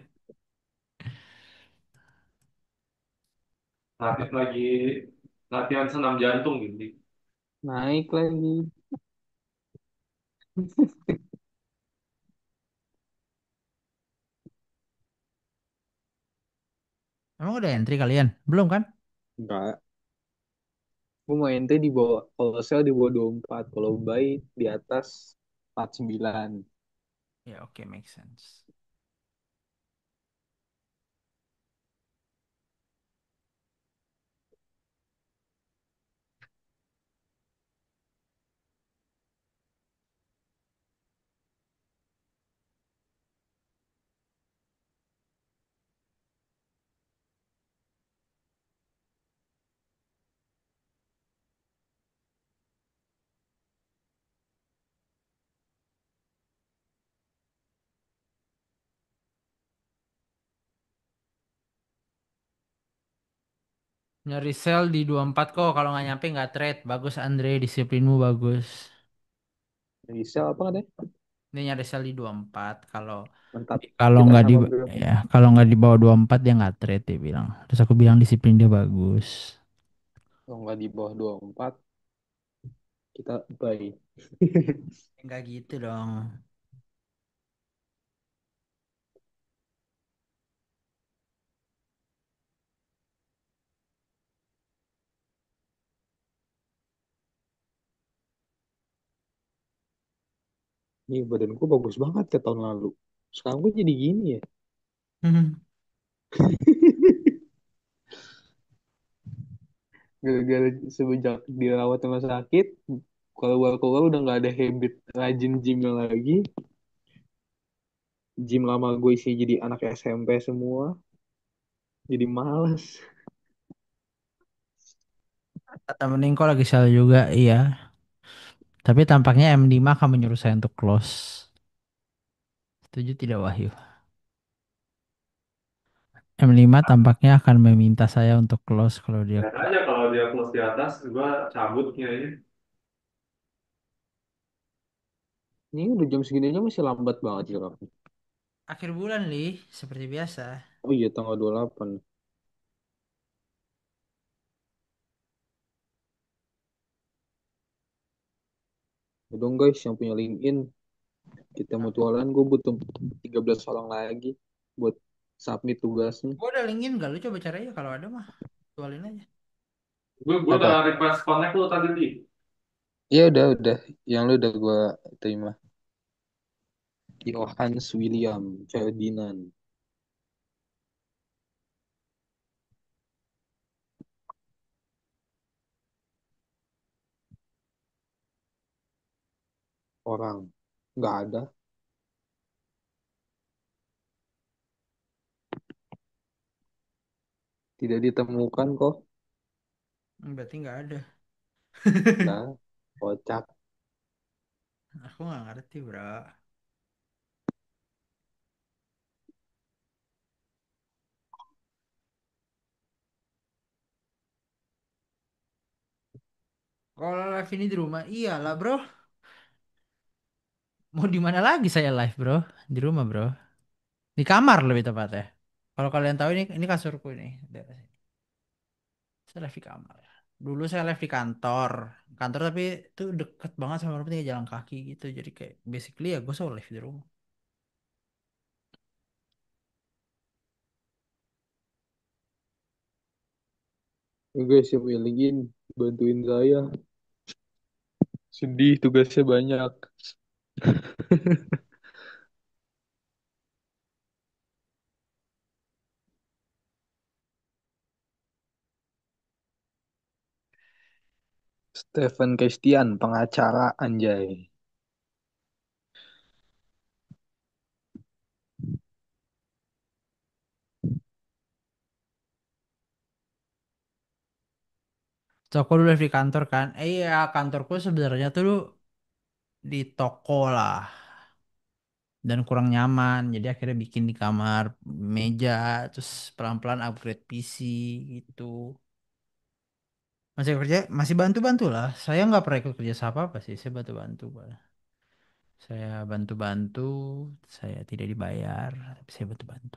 Lagi latihan senam jantung gitu. naik lagi. Emang udah entry kalian? Belum kan? Enggak. Gue mau ente di bawah, kalau sell di bawah 24, kalau buy di atas 49. Ya oke, make sense. Nyari sell di 24 kok. Kalau nggak nyampe nggak trade. Bagus Andre, disiplinmu bagus. Bisa apa katanya? Ini nyari sell di 24. Kalau Mantap. kalau Kita nggak di sama bro. ya kalau nggak di bawah 24 dia nggak trade dia bilang. Terus aku bilang disiplin dia bagus. Kalau nggak di bawah 24 kita buy. Enggak gitu dong. Ini badanku bagus banget ke tahun lalu. Sekarang gue jadi gini ya. Gara-gara semenjak dirawat rumah sakit, kalau keluar udah nggak ada habit rajin gymnya lagi. Gym lama gue isi jadi anak SMP semua. Jadi males. Kata mending kok lagi sell juga, iya. Tapi tampaknya M5 akan menyuruh saya untuk close. Setuju tidak Wahyu? M5 tampaknya akan meminta saya untuk close kalau dia Lihat aja kalau dia close di atas, gua cabut kayaknya. Ini udah jam segini aja masih lambat banget ya. akhir bulan Li, seperti biasa. Oh iya tanggal 28. Ya dong guys yang punya LinkedIn. Kita mutualan gue butuh 13 orang lagi buat submit tugasnya. Gue udah linkin gak? Lu coba cari aja kalau ada mah. Tualin aja. Gue udah Apa? request connect lu tadi di. Ya udah. Yang lu udah gue terima. Johannes William Ferdinand. Orang. Nggak ada. Tidak ditemukan kok. Berarti nggak ada. Nah, kocak. Aku nggak ngerti bro. Kalau live ini di rumah, iyalah bro. Mau di mana lagi saya live bro? Di rumah bro. Di kamar lebih tepatnya. Kalau kalian tahu ini kasurku ini. Daerah sini. Saya live di kamar. Dulu saya live di kantor. Kantor tapi itu deket banget sama rumah tinggal jalan kaki gitu. Jadi kayak basically ya gue selalu live di rumah. Ya guys, siapa yang login? Bantuin saya. Sedih, tugasnya banyak. Stephen Christian, pengacara anjay. So aku dulu live di kantor kan. Iya kantorku sebenarnya tuh di toko lah. Dan kurang nyaman jadi akhirnya bikin di kamar meja terus pelan-pelan upgrade PC gitu masih kerja masih bantu-bantu lah saya nggak pernah ikut kerja sama apa sih saya bantu-bantu Pak. Saya bantu-bantu saya tidak dibayar tapi saya bantu-bantu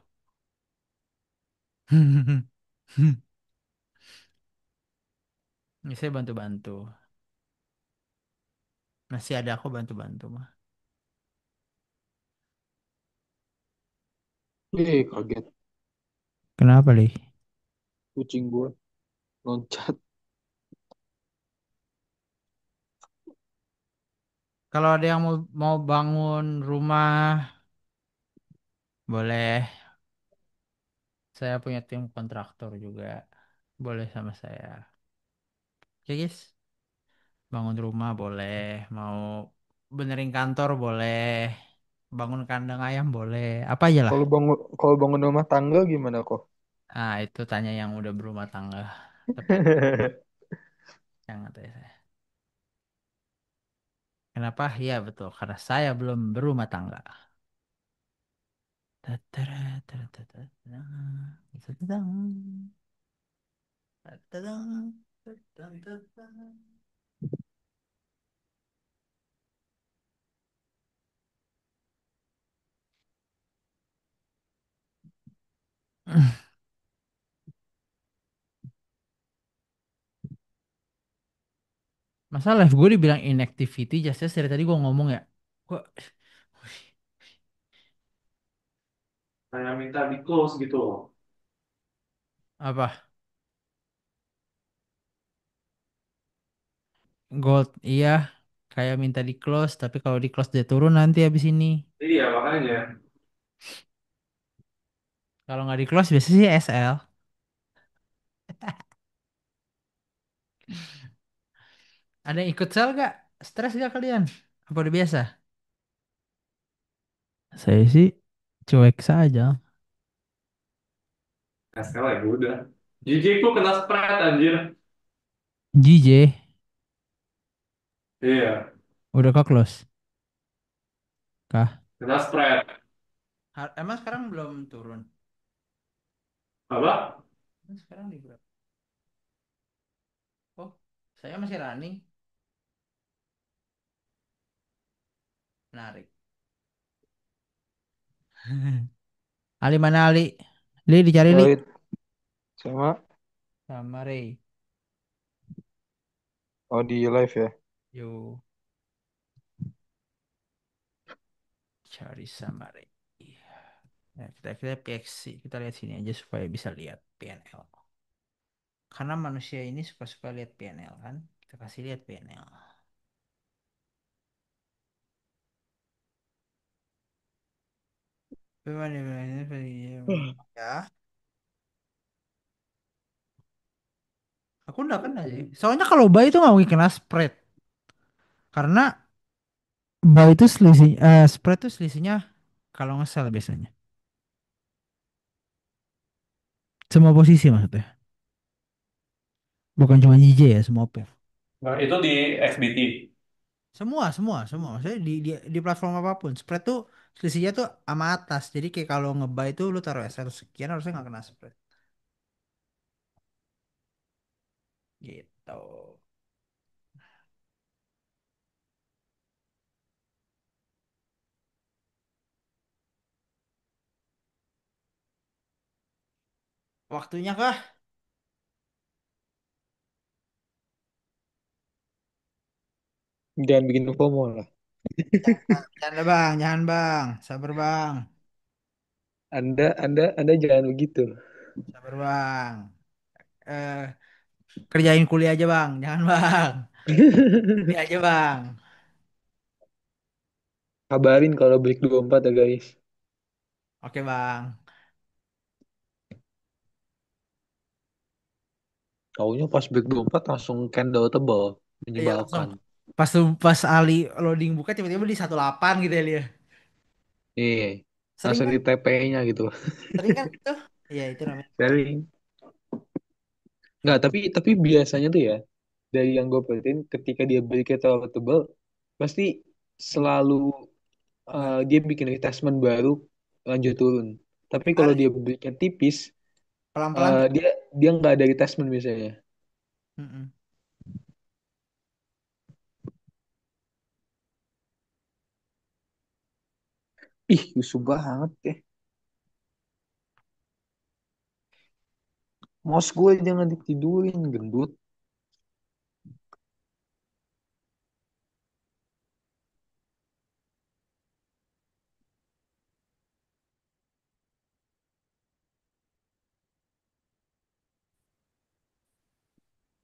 Ya, saya bantu-bantu masih ada aku bantu-bantu mah Kaget. kenapa Li? Kucing gue loncat. Kalau ada yang mau bangun rumah boleh saya punya tim kontraktor juga boleh sama saya oke guys bangun rumah boleh, mau benerin kantor boleh, bangun kandang ayam boleh, apa aja lah. Kalau bangun rumah tangga gimana kok? Ah itu tanya yang udah berumah tangga. Tapi jangan tanya saya. Kenapa? Ya betul, karena saya belum berumah tangga. Tatara, tatara, tatara, tatara. Tadang, tadang, tadang. Masa live gue dibilang inactivity, just dari tadi gue ngomong ya. Gue Kayak minta di close gitu loh. apa? Gold, iya. Kayak minta di close, tapi kalau di close dia turun nanti habis ini. Iya, makanya. Kalau nggak di close biasanya sih SL. Ada yang ikut sel gak? Stres gak kalian? Apa udah biasa? Saya sih cuek saja. SL ya udah. JJ ku kena spread anjir. JJ Iya, udah ke close kah? kena spread. Emang sekarang belum turun? Apa? Emang sekarang di berapa? Oh, saya masih running. Menarik. Ali mana Ali? Li dicari Li. Solid sama. Sama Ray. Oh di live ya. Yo, cari sama Ray. Nah, kita PXC. Kita lihat sini aja supaya bisa lihat PNL. Karena manusia ini suka-suka lihat PNL kan. Kita kasih lihat PNL. Ya, aku udah kena sih. Soalnya kalau buy itu nggak mungkin kena spread. Karena buy itu selisih, spread itu selisihnya kalau nge-sell biasanya. Semua posisi maksudnya. Bukan cuma JJ ya, semua pair. Nah, itu di XBT. Semua. Maksudnya di platform apapun. Spread tuh selisihnya tuh sama atas. Jadi kayak kalau nge-buy tuh lu taruh SR sekian harusnya nggak kena spread. Gitu. Waktunya kah? Jangan bikin FOMO lah. Jangan bang, jangan bang. Sabar bang. Anda jangan begitu. Sabar bang. Eh, kerjain kuliah aja bang. Jangan bang. Kuliah aja bang. Kabarin kalau break 24 ya guys. Oke bang. Taunya pas break 24 langsung candle tebal. Iya langsung. Menyebalkan. Pas Ali loading buka tiba-tiba di 18 gitu ya Lia. Iya. Sering Langsung kan? di TP-nya gitu. Sering kan itu? Iya itu namanya flow. Sering. Nggak, tapi biasanya tuh ya, dari yang gue perhatiin, ketika dia break-nya terlalu tebal, pasti selalu Lanjut. dia bikin retestment baru, lanjut turun. Tapi kalau Ada dia break-nya tipis, pelan-pelan tuh. dia dia nggak ada retestment biasanya. Mm-mm. Ih, lusuh banget ya. Mouse gue jangan ditidurin, gendut.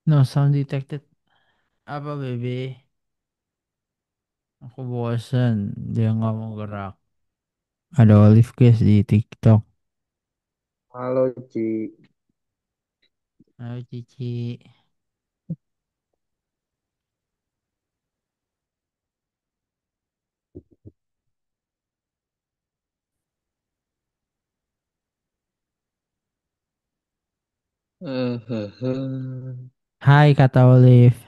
No sound detected. Apa bebe? Aku bosen. Dia nggak mau gerak. Ada Olive guys di TikTok. Halo, Ci. Ayo Cici. Hai kata Olive.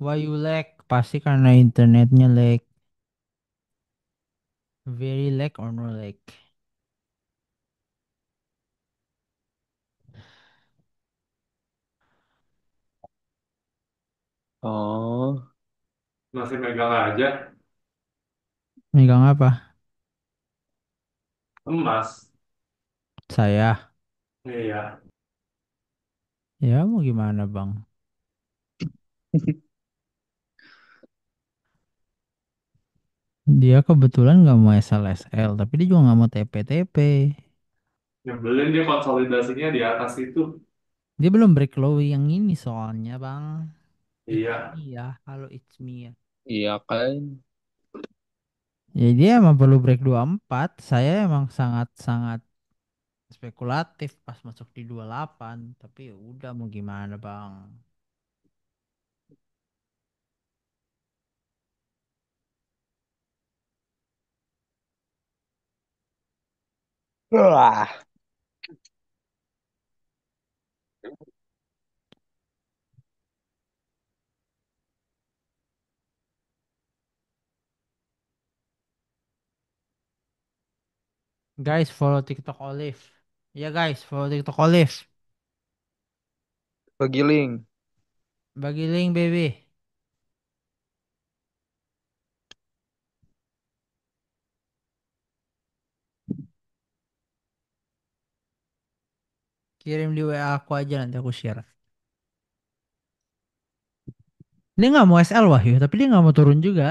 Why you lag? Pasti karena internetnya lag. Very lag or no lag? Oh, Masih megang aja Megang apa? emas. Saya. Iya. Ya mau gimana bang? Dia kebetulan nggak mau SLSL, tapi dia juga nggak mau TP-TP. Nyebelin dia konsolidasinya di atas itu. Dia belum break low yang ini soalnya bang. It's Iya. me ya, halo it's me ya. iya kan. Ya dia emang perlu break 24. Saya emang sangat-sangat spekulatif pas masuk di 28. Tapi ya udah mau gimana bang. Wah. Guys follow TikTok Olive. Ya guys follow TikTok Olive. Bagi link. Bagi link baby. Kirim di WA aku aja nanti aku share. Dia nggak mau SL Wahyu, tapi dia nggak mau turun juga.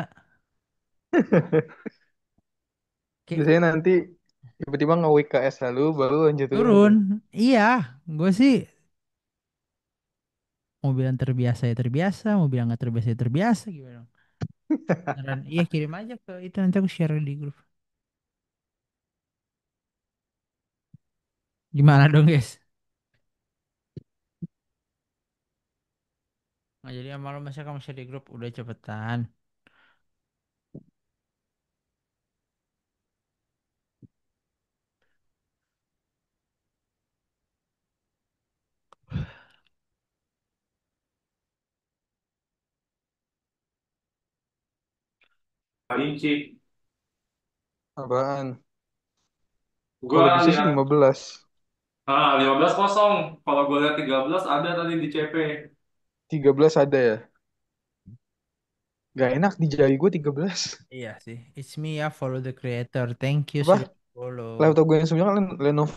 Kayak Biasanya nanti tiba-tiba nge-week ke S lalu baru lanjut turun turun. tuh. Iya, gue sih mau bilang terbiasa ya terbiasa, mau bilang nggak terbiasa ya terbiasa gimana? Beneran, iya kirim aja ke itu nanti aku share di grup. Gimana dong guys? Nah, jadi sama lo masa kamu share di grup udah cepetan. Inci. Apaan? Kalau Gua bisa sih lihat 15. 15 kosong. Kalau gue lihat 13 ada tadi di CP. 13 ada ya. Gak enak di jari gue 13. Iya sih. It's me ya, follow the creator. Thank you Apa? sudah follow. Laptop gue yang sebelumnya kan Lenovo.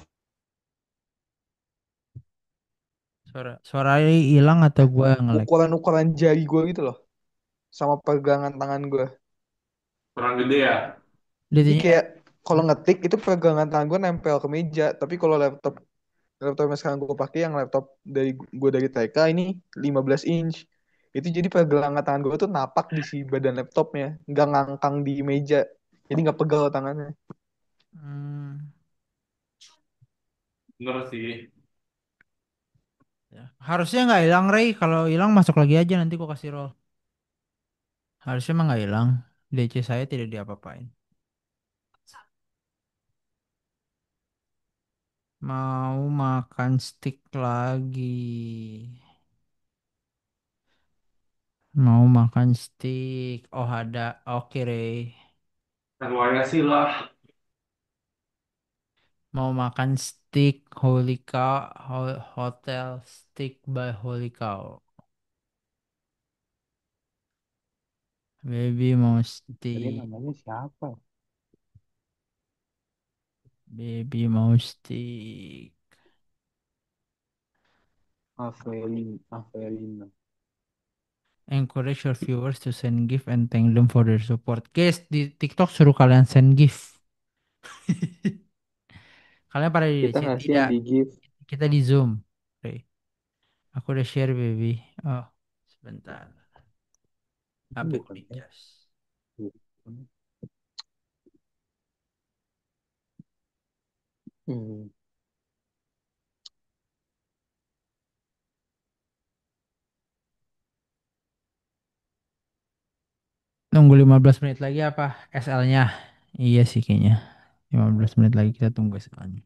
Suara hilang atau gue nge-lag? Ukuran-ukuran jari gue gitu loh. Sama pegangan tangan gue. Kurang gede ya. Jadi Dia kayak kalau ngetik itu pegangan tangan gue nempel ke meja. Tapi kalau laptop yang sekarang gue pakai yang laptop dari TK ini 15 inch. Itu jadi pegangan tangan gue tuh napak di si badan laptopnya. Nggak ngangkang di meja. Jadi nggak pegal tangannya. hmm, Bener sih. ya. Harusnya nggak hilang Ray. Kalau hilang masuk lagi aja nanti gue kasih roll. Harusnya emang nggak hilang. DC saya tidak diapa-apain. Mau makan steak lagi. Mau makan steak. Oh ada. Oke Ray. NYSI lah. Mau makan steak Holy Cow. Hotel Steak by Holy Cow. Baby mau Tadi steak. namanya siapa? Baby mau steak. Avelina. Encourage your viewers to send gift and thank them for their support. Guys, di TikTok suruh kalian send gift. Kalian pada di Kita DC? ngasih yang Tidak. di gift. Kita di Zoom. Oke. Aku udah share, baby. Oh, sebentar. Itu HP ku bukan ya? dicas. Bukan. Hmm. Nunggu 15 menit lagi apa SL-nya? Iya sih kayaknya. 15 menit lagi kita tunggu SL-nya.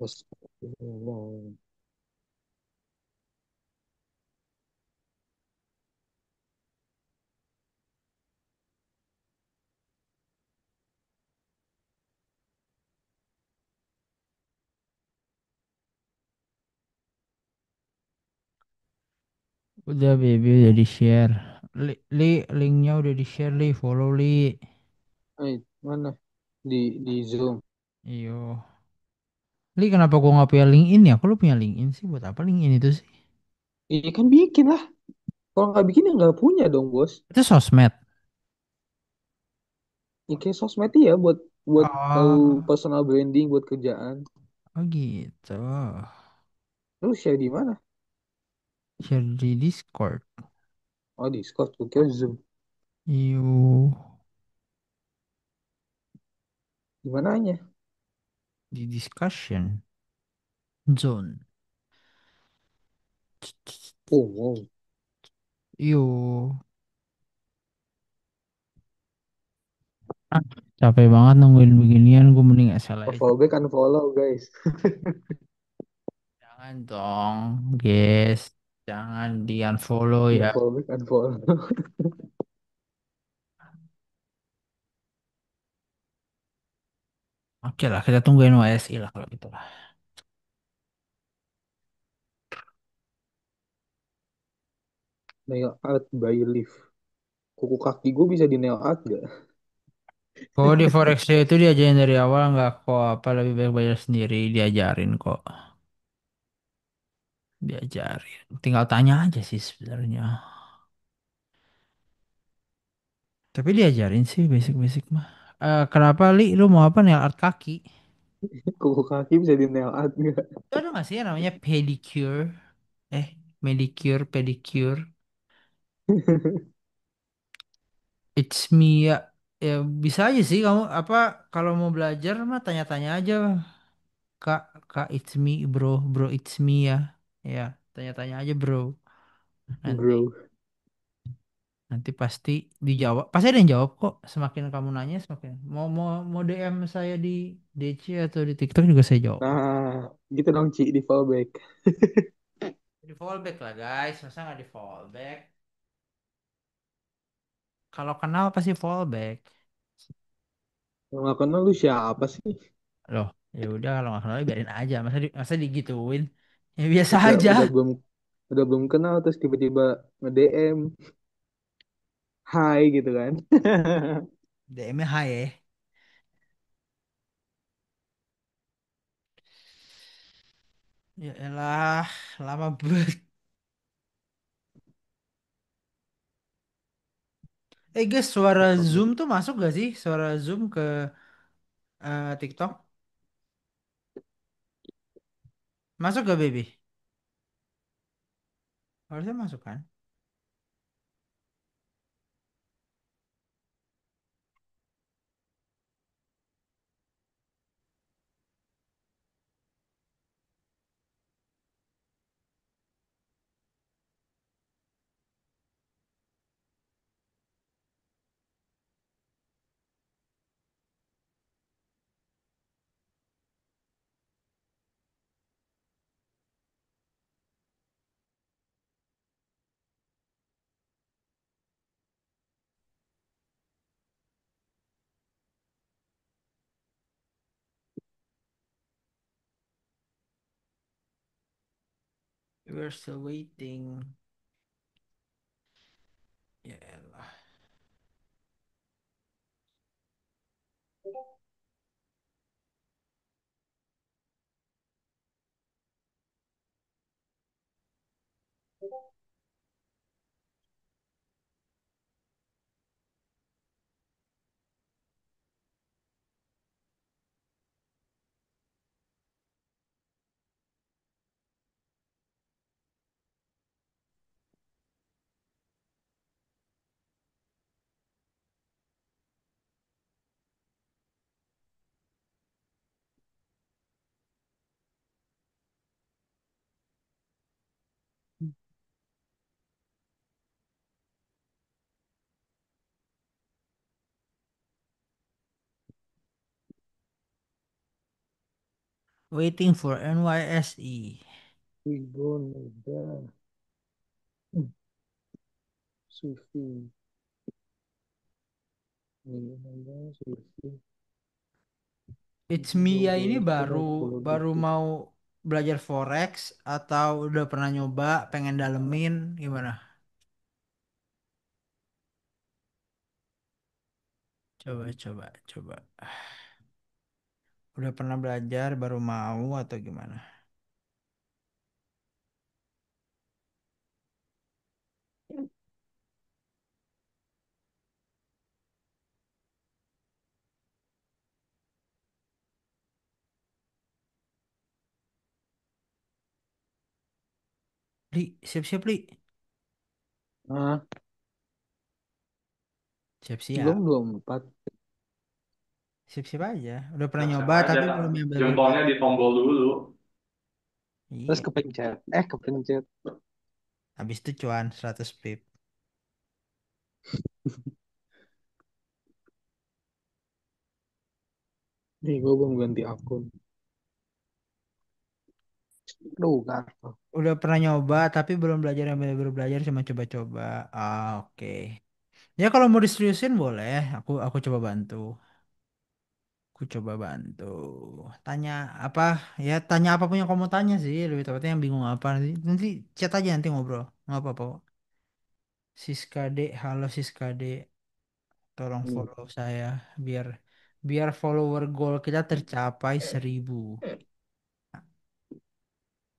Astagfirullah. Udah baby udah di share. Linknya udah di share li, follow li. Mana? Di Zoom. Iyo. Li kenapa gua nggak punya LinkedIn ya? Kalau punya LinkedIn sih buat apa LinkedIn itu sih? Iya kan bikin lah. Kalau nggak bikin ya nggak punya dong bos. Itu sosmed. Ya kayak sosmed ya buat buat tahu Oh, personal branding buat kerjaan. oh gitu. Lu share di mana? Share di Discord. Oh Discord, gue kira Zoom. Iyo. Di mananya? Di discussion zone. Oh wow. Iyo. Ah, capek banget nungguin beginian. Gue mending SL aja. Follow back unfollow guys. Jangan dong, guys. Jangan di unfollow Ya ya. follow back unfollow. Oke lah, kita tungguin YSI lah kalau gitu lah. Nail art by Leaf. Kuku kaki gue bisa di nail art gak? Kalau di Forex Day itu diajarin dari awal nggak kok apa lebih baik belajar sendiri diajarin kok. Diajarin. Tinggal tanya aja sih sebenarnya. Tapi diajarin sih basic-basic mah. Kenapa Li? Lu mau apa nail art kaki? Kuku kaki bisa di nail art gak? Itu ada nggak sih yang namanya pedicure? Eh, Medicure, pedicure. It's me ya. Ya bisa aja sih kamu apa kalau mau belajar mah tanya-tanya aja. Kak, Kak, it's me, bro, bro, it's me ya. Ya, tanya-tanya aja, bro. Nanti, Bro. nanti pasti dijawab. Pasti ada yang jawab kok. Semakin kamu nanya, semakin mau DM saya di DC atau di TikTok juga saya jawab. Nah, gitu dong Ci di follow back. Di fallback lah guys, masa nggak di fallback? Kalau kenal pasti fallback. Kalau nggak kenal lu siapa sih? Loh, ya udah kalau nggak kenal biarin aja. Masa digituin? Ya biasa Udah aja. udah belum udah belum kenal terus tiba-tiba nge-DM, hai gitu kan. DM-nya hai ya. Ya elah, lama banget. Guys, suara Zoom tuh masuk gak sih? Suara Zoom ke TikTok? Masuk gak, baby? Harusnya masuk kan? We're still waiting. Ya elah. Waiting for NYSE. Wigon udah. Hmm, Sufi. Ini ada Sufi. It's Dua Mia ini belas baru kurang 10 baru detik. mau belajar forex atau udah pernah nyoba, pengen dalemin gimana? Coba coba coba. Udah pernah belajar baru mau atau gimana? Li, siap-siap Li. Ah, belum Siap-siap. 24. Siap-siap aja. Udah pernah Siap-siap nyoba aja. tapi belum yang benar-benar Jempolnya belajar. di tombol dulu. Terus Iya. kepencet. Kepencet. Habis itu cuan 100 pip. Nih, gue belum ganti akun. Aduh, gatel. Udah pernah nyoba tapi belum belajar yang benar-benar belajar, cuma coba-coba. Ah, oke. Ya kalau mau diseriusin boleh, aku coba bantu. Aku coba bantu. Tanya apa? Ya tanya apapun yang kamu tanya sih. Lebih tepatnya yang bingung apa nanti. Nanti chat aja nanti ngobrol. Nggak apa-apa kok. Siskade, halo Siskade. Tolong Hmm. follow saya biar biar follower goal kita tercapai 1.000.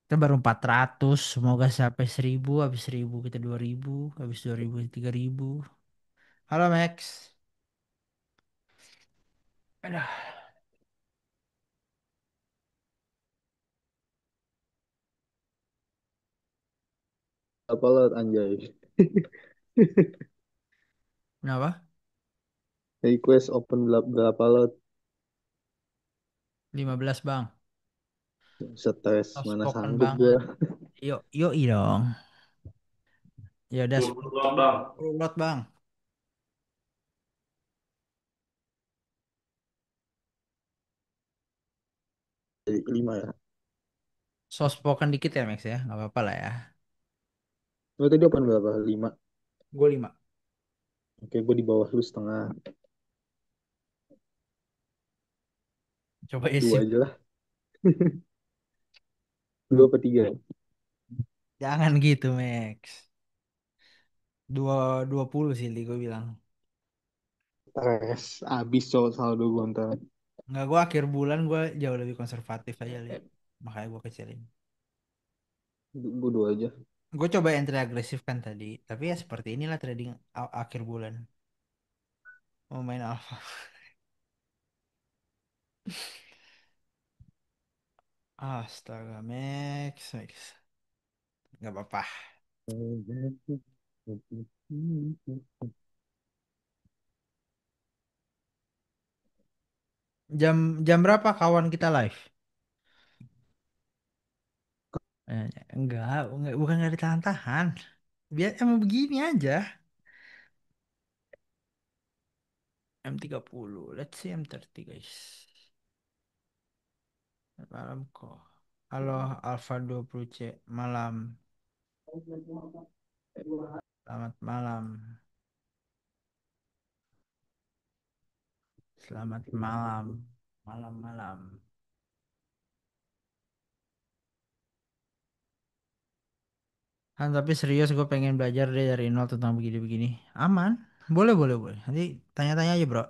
Kita baru 400. Semoga sampai 1.000. Habis 1.000 kita 2.000. Habis 2.000 kita 3.000. Halo Max. Aduh. Apa lot anjay? Kenapa? Request open berapa lot? 15 bang. Stres. Soft Mana spoken sanggup gue. banget. Yuk, yuk dong. Ya udah 20 10 doang, Bang. 10 lot bang. Jadi 5 ya. Soft spoken dikit ya Max ya. Nggak apa-apa lah ya. Lo tadi open berapa? 5. Gue 5. Oke, gue di bawah lu setengah. Coba isi. Dua aja lah. Dua apa tiga? Jangan gitu Max. 20 sih gue bilang. Stres. Abis cowok saldo gue ntar. Nggak, gue akhir bulan gue jauh lebih konservatif aja li. Makanya gue kecilin. Gue dua aja. Gue coba yang trade agresif kan tadi. Tapi ya seperti inilah trading akhir bulan. Mau main alpha. Astaga Max. Max. Nggak apa-apa. Jam jam berapa kawan kita live? Enggak, bukan nggak ditahan-tahan. Biar emang begini aja. M30. Let's see M30 guys. Malam kok. Halo Alpha 20C. Malam. Selamat malam. Selamat malam. Malam-malam. Kan tapi serius gue pengen belajar deh dari nol tentang begini-begini. Aman. Boleh, boleh, boleh. Nanti tanya-tanya aja bro.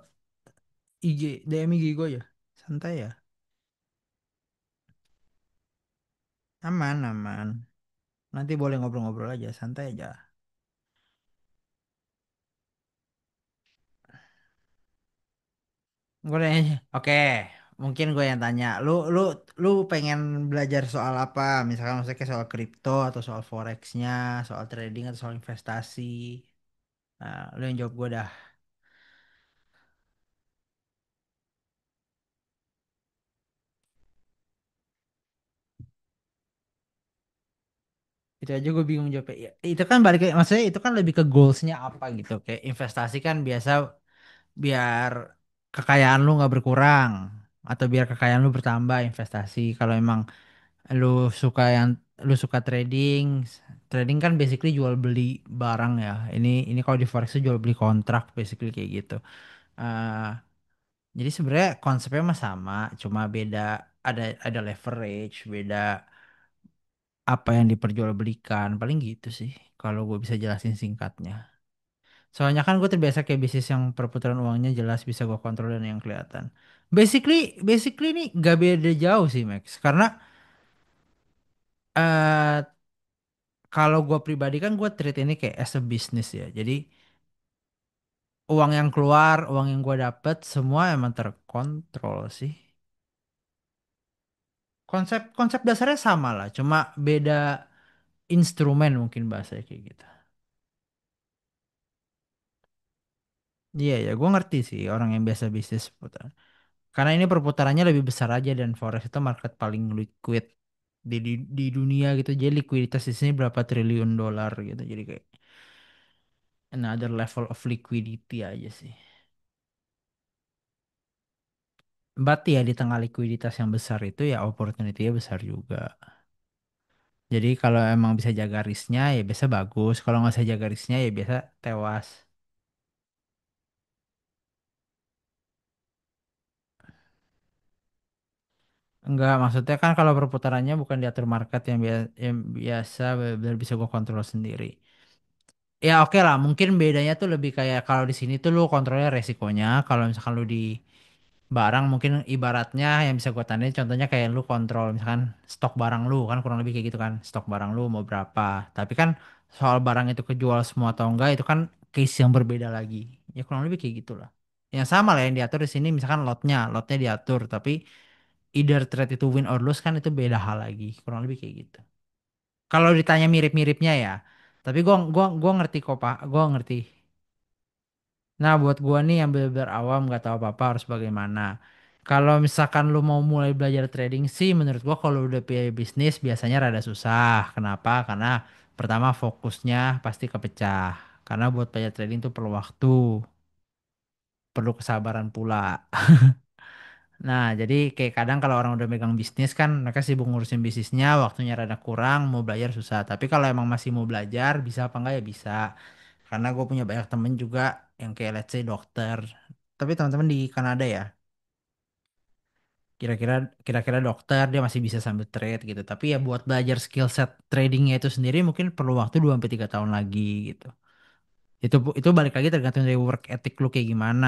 IG, DM IG gue aja. Santai ya. Aman, aman. Nanti boleh ngobrol-ngobrol aja. Santai aja. Gue nanya, oke, mungkin gue yang tanya, lu pengen belajar soal apa? Misalkan kayak soal kripto atau soal forexnya, soal trading atau soal investasi. Nah, lu yang jawab gue dah. Itu aja gue bingung jawabnya. Ya, itu kan balik ke, maksudnya itu kan lebih ke goalsnya apa gitu. Kayak investasi kan biasa biar kekayaan lu nggak berkurang. atau biar kekayaan lu bertambah investasi. Kalau emang lu suka yang lu suka trading, trading kan basically jual beli barang ya. Ini kalau di forex itu jual beli kontrak basically kayak gitu. Eh, jadi sebenarnya konsepnya mah sama, cuma beda ada leverage, beda apa yang diperjualbelikan. Paling gitu sih kalau gue bisa jelasin singkatnya. Soalnya kan gue terbiasa kayak bisnis yang perputaran uangnya jelas bisa gue kontrol dan yang kelihatan. Basically, basically nih gak beda jauh sih Max. Karena eh kalau gue pribadi kan gue treat ini kayak as a business ya. Jadi uang yang keluar, uang yang gue dapet semua emang terkontrol sih. Konsep konsep dasarnya sama lah, cuma beda instrumen mungkin bahasanya kayak gitu. Iya ya, gue ngerti sih orang yang biasa bisnis putaran. Karena ini perputarannya lebih besar aja dan forex itu market paling liquid di dunia gitu. Jadi likuiditas di sini berapa triliun dolar gitu. Jadi kayak another level of liquidity aja sih. Berarti ya di tengah likuiditas yang besar itu ya opportunity-nya besar juga. Jadi kalau emang bisa jaga risknya ya biasa bagus. Kalau nggak bisa jaga risknya ya biasa tewas. Enggak, maksudnya kan kalau perputarannya bukan diatur market yang biasa benar bisa gue kontrol sendiri. Ya oke lah, mungkin bedanya tuh lebih kayak kalau di sini tuh lu kontrolnya resikonya. Kalau misalkan lu di barang mungkin ibaratnya yang bisa gue tandain contohnya kayak lu kontrol misalkan stok barang lu kan kurang lebih kayak gitu kan. Stok barang lu mau berapa. Tapi kan soal barang itu kejual semua atau enggak itu kan case yang berbeda lagi. Ya kurang lebih kayak gitulah. Yang sama lah yang diatur di sini misalkan lotnya diatur tapi either trade itu win or lose kan itu beda hal lagi. Kurang lebih kayak gitu. Kalau ditanya mirip-miripnya ya. Tapi gua ngerti kok Pak, gua ngerti. Nah, buat gua nih yang benar-benar awam nggak tahu apa-apa harus bagaimana. Kalau misalkan lu mau mulai belajar trading sih, menurut gua kalau udah punya bisnis biasanya rada susah. Kenapa? Karena pertama fokusnya pasti kepecah. Karena buat belajar trading tuh perlu waktu, perlu kesabaran pula. Nah, jadi kayak kadang kalau orang udah megang bisnis kan mereka sibuk ngurusin bisnisnya, waktunya rada kurang, mau belajar susah. Tapi kalau emang masih mau belajar, bisa apa enggak ya bisa. Karena gue punya banyak temen juga yang kayak let's say dokter. Tapi teman-teman di Kanada ya, kira-kira kira-kira dokter dia masih bisa sambil trade gitu. Tapi ya buat belajar skill set tradingnya itu sendiri mungkin perlu waktu 2 sampai 3 tahun lagi gitu. Itu balik lagi tergantung dari work ethic lu kayak gimana.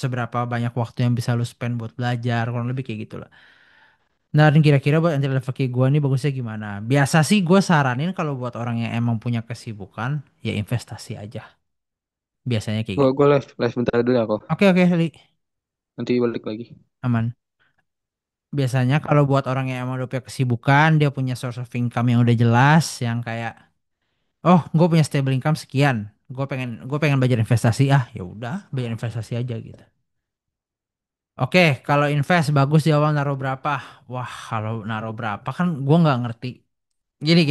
Seberapa banyak waktu yang bisa lu spend buat belajar, kurang lebih kayak gitu. Nah, dan kira-kira buat entry level kayak gue nih bagusnya gimana? Biasa sih gue saranin kalau buat orang yang emang punya kesibukan, ya investasi aja. Biasanya kayak Gue gitu. gue live bentar dulu aku. Oke, oke, Li. Nanti balik lagi. Aman. Biasanya kalau buat orang yang emang udah punya kesibukan, dia punya source of income yang udah jelas, yang kayak, oh, gue punya stable income sekian. Gue pengen belajar investasi. Ah, ya udah, belajar investasi aja gitu. Oke, kalau invest bagus di awal naruh berapa? Wah, kalau naruh berapa kan gue nggak ngerti. Gini,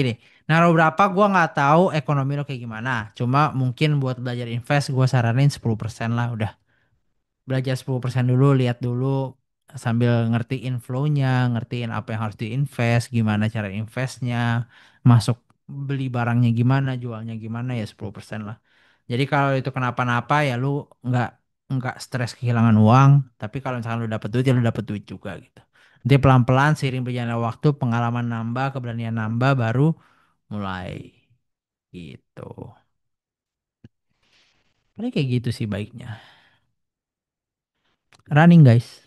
naruh berapa gua nggak tahu ekonomi lo kayak gimana. Cuma mungkin buat belajar invest gua saranin 10% lah udah. Belajar 10% dulu, lihat dulu sambil ngertiin flow-nya, ngertiin apa yang harus diinvest, gimana cara investnya, masuk beli barangnya gimana, jualnya gimana ya 10% lah. Jadi kalau itu kenapa-napa ya lu nggak nggak stres kehilangan uang, tapi kalau misalkan lu dapet duit ya lu dapet duit juga gitu. Nanti pelan-pelan seiring berjalannya waktu, pengalaman nambah, keberanian nambah, baru mulai gitu. Paling kayak gitu sih baiknya. Running guys.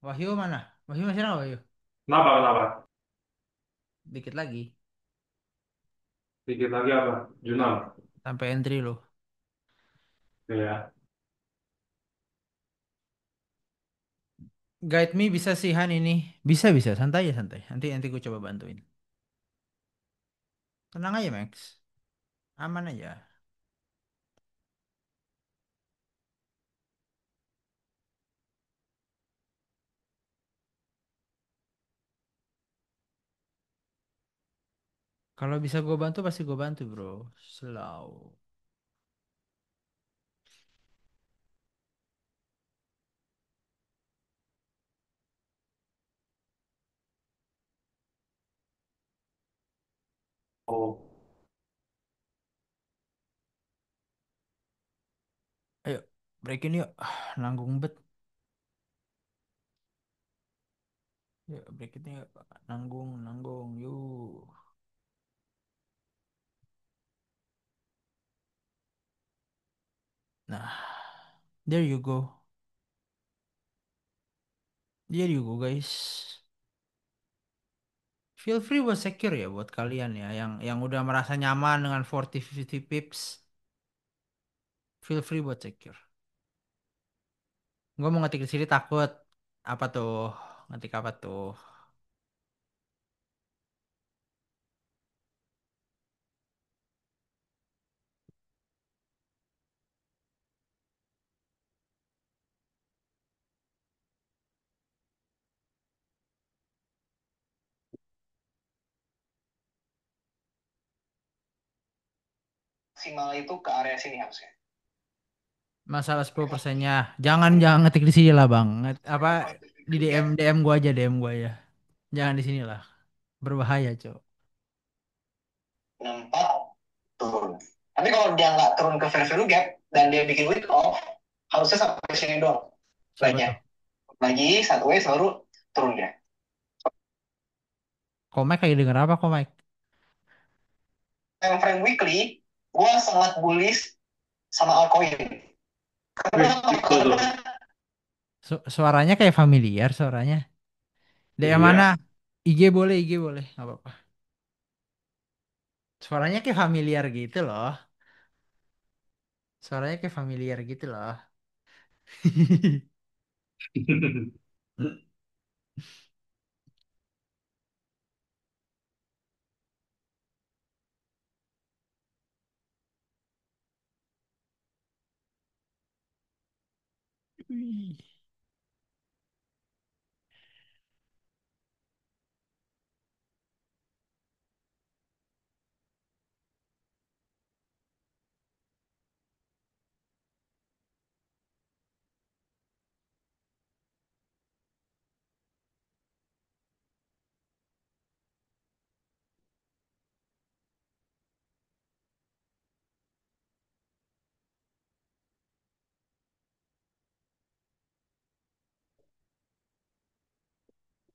Wahyu mana? Wahyu masih ada nggak, Wahyu? Kenapa, kenapa? Dikit lagi. Dikit lagi apa? Jurnal. Sampai entry loh. Ya. Guide me bisa sih Han ini. Bisa santai ya santai. Nanti nanti gue coba bantuin. Tenang aja Max. Aman aja. Kalau bisa gue bantu pasti gue bantu bro. Slow. Oh, Ayo, breakin yuk. Nanggung bet. Yuk, breakin yuk. Nanggung, nanggung. Yuk. Nah, there you go. There you go, guys. Feel free buat secure ya buat kalian ya yang udah merasa nyaman dengan 40-50 pips. Feel free buat secure. Gue mau ngetik di sini takut apa tuh? Ngetik apa tuh? Maksimal itu ke area sini harusnya. Masalah 10%-nya. Jangan ngetik di sini lah, Bang. Apa di DM gua aja, DM gua ya. Jangan di sini lah. Berbahaya, Cok. 64 turun. Tapi kalau dia nggak turun ke fair value gap dan dia bikin week off, harusnya sampai sini doang. Siapa tuh? Lagi satu way baru turun dia. Komik kayak denger apa, Komik? Time frame weekly, gue sangat bullish sama altcoin. wih, Karena itu tuh. Suaranya kayak familiar suaranya. DM mana? Iya. IG boleh, nggak apa-apa. Suaranya kayak familiar gitu loh. Suaranya kayak familiar gitu loh. Wih.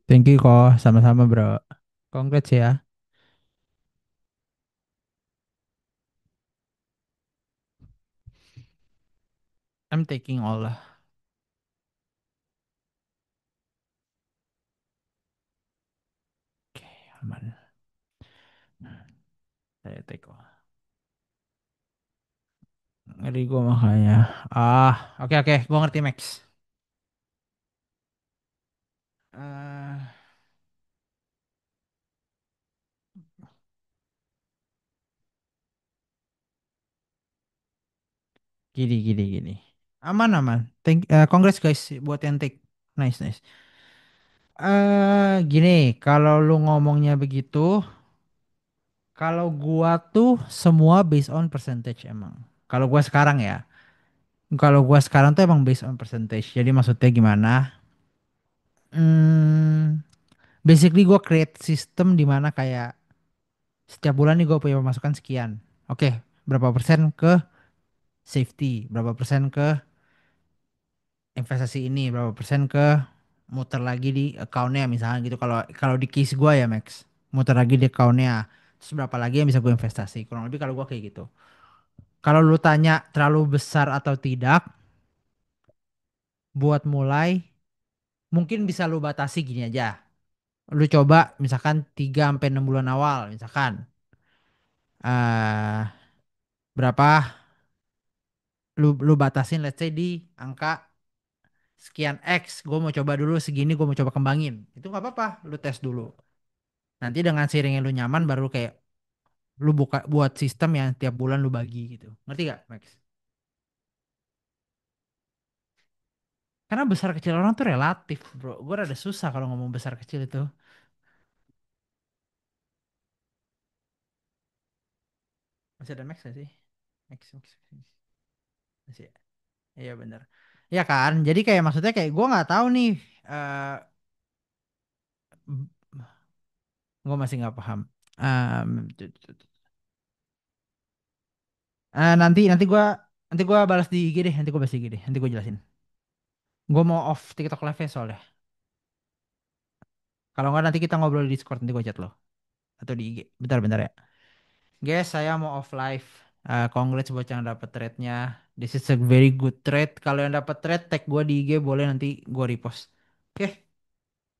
Thank you kok, sama-sama bro. Congrats ya. I'm taking all lah. Oke, aman. Saya take all. Ngeri gue makanya. Oke, gue ngerti Max. Eh, gini. Aman. Congrats guys buat yang take. Nice. Gini, kalau lu ngomongnya begitu, kalau gua tuh semua based on percentage emang. Kalau gua sekarang ya, kalau gua sekarang tuh emang based on percentage. Jadi maksudnya gimana? Hmm, basically gua create sistem di mana kayak setiap bulan nih gua punya pemasukan sekian. Oke, berapa persen ke safety, berapa persen ke investasi ini, berapa persen ke muter lagi di accountnya misalnya gitu. Kalau kalau di case gua ya Max, muter lagi di accountnya. Terus berapa lagi yang bisa gue investasi? Kurang lebih kalau gua kayak gitu. Kalau lu tanya terlalu besar atau tidak, buat mulai mungkin bisa lu batasi gini aja. Lu coba misalkan 3 sampai 6 bulan awal misalkan eh berapa lu batasin let's say di angka sekian X, gue mau coba dulu segini, gue mau coba kembangin. Itu nggak apa-apa, lu tes dulu. Nanti dengan seiringnya lu nyaman baru kayak lu buka buat sistem yang tiap bulan lu bagi gitu. Ngerti gak, Max? Karena besar kecil orang tuh relatif, bro. Gue rada susah kalau ngomong besar kecil itu. Masih ada Max gak sih? Max. Masih ya? Iya bener. Ya kan, jadi kayak maksudnya kayak gue nggak tahu nih. eh gue masih nggak paham. Nanti nanti gua balas di IG deh, nanti gua balas di IG deh, nanti gua jelasin. Gua mau off TikTok live soalnya. Kalau nggak nanti kita ngobrol di Discord, nanti gua chat lo atau di IG. Bentar-bentar ya. Guys, saya mau off live. Congrats buat yang dapat trade-nya. This is a very good trade. Kalau yang dapat trade, tag gua di IG boleh nanti gua repost. Oke,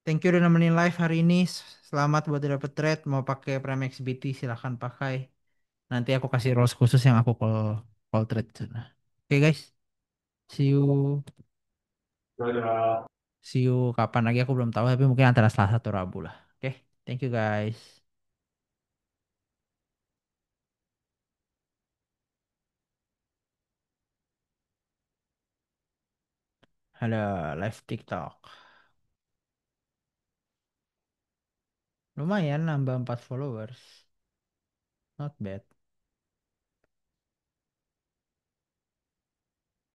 thank you udah nemenin live hari ini. Selamat buat yang dapat trade. Mau pakai Prime XBT silahkan pakai. Nanti aku kasih rules khusus yang aku call call trade. Oke guys, see you. Dadah. See you kapan lagi aku belum tahu tapi mungkin antara Selasa atau Rabu lah. Oke, thank you guys. Halo, live TikTok. Lumayan nambah 4 followers. Not bad.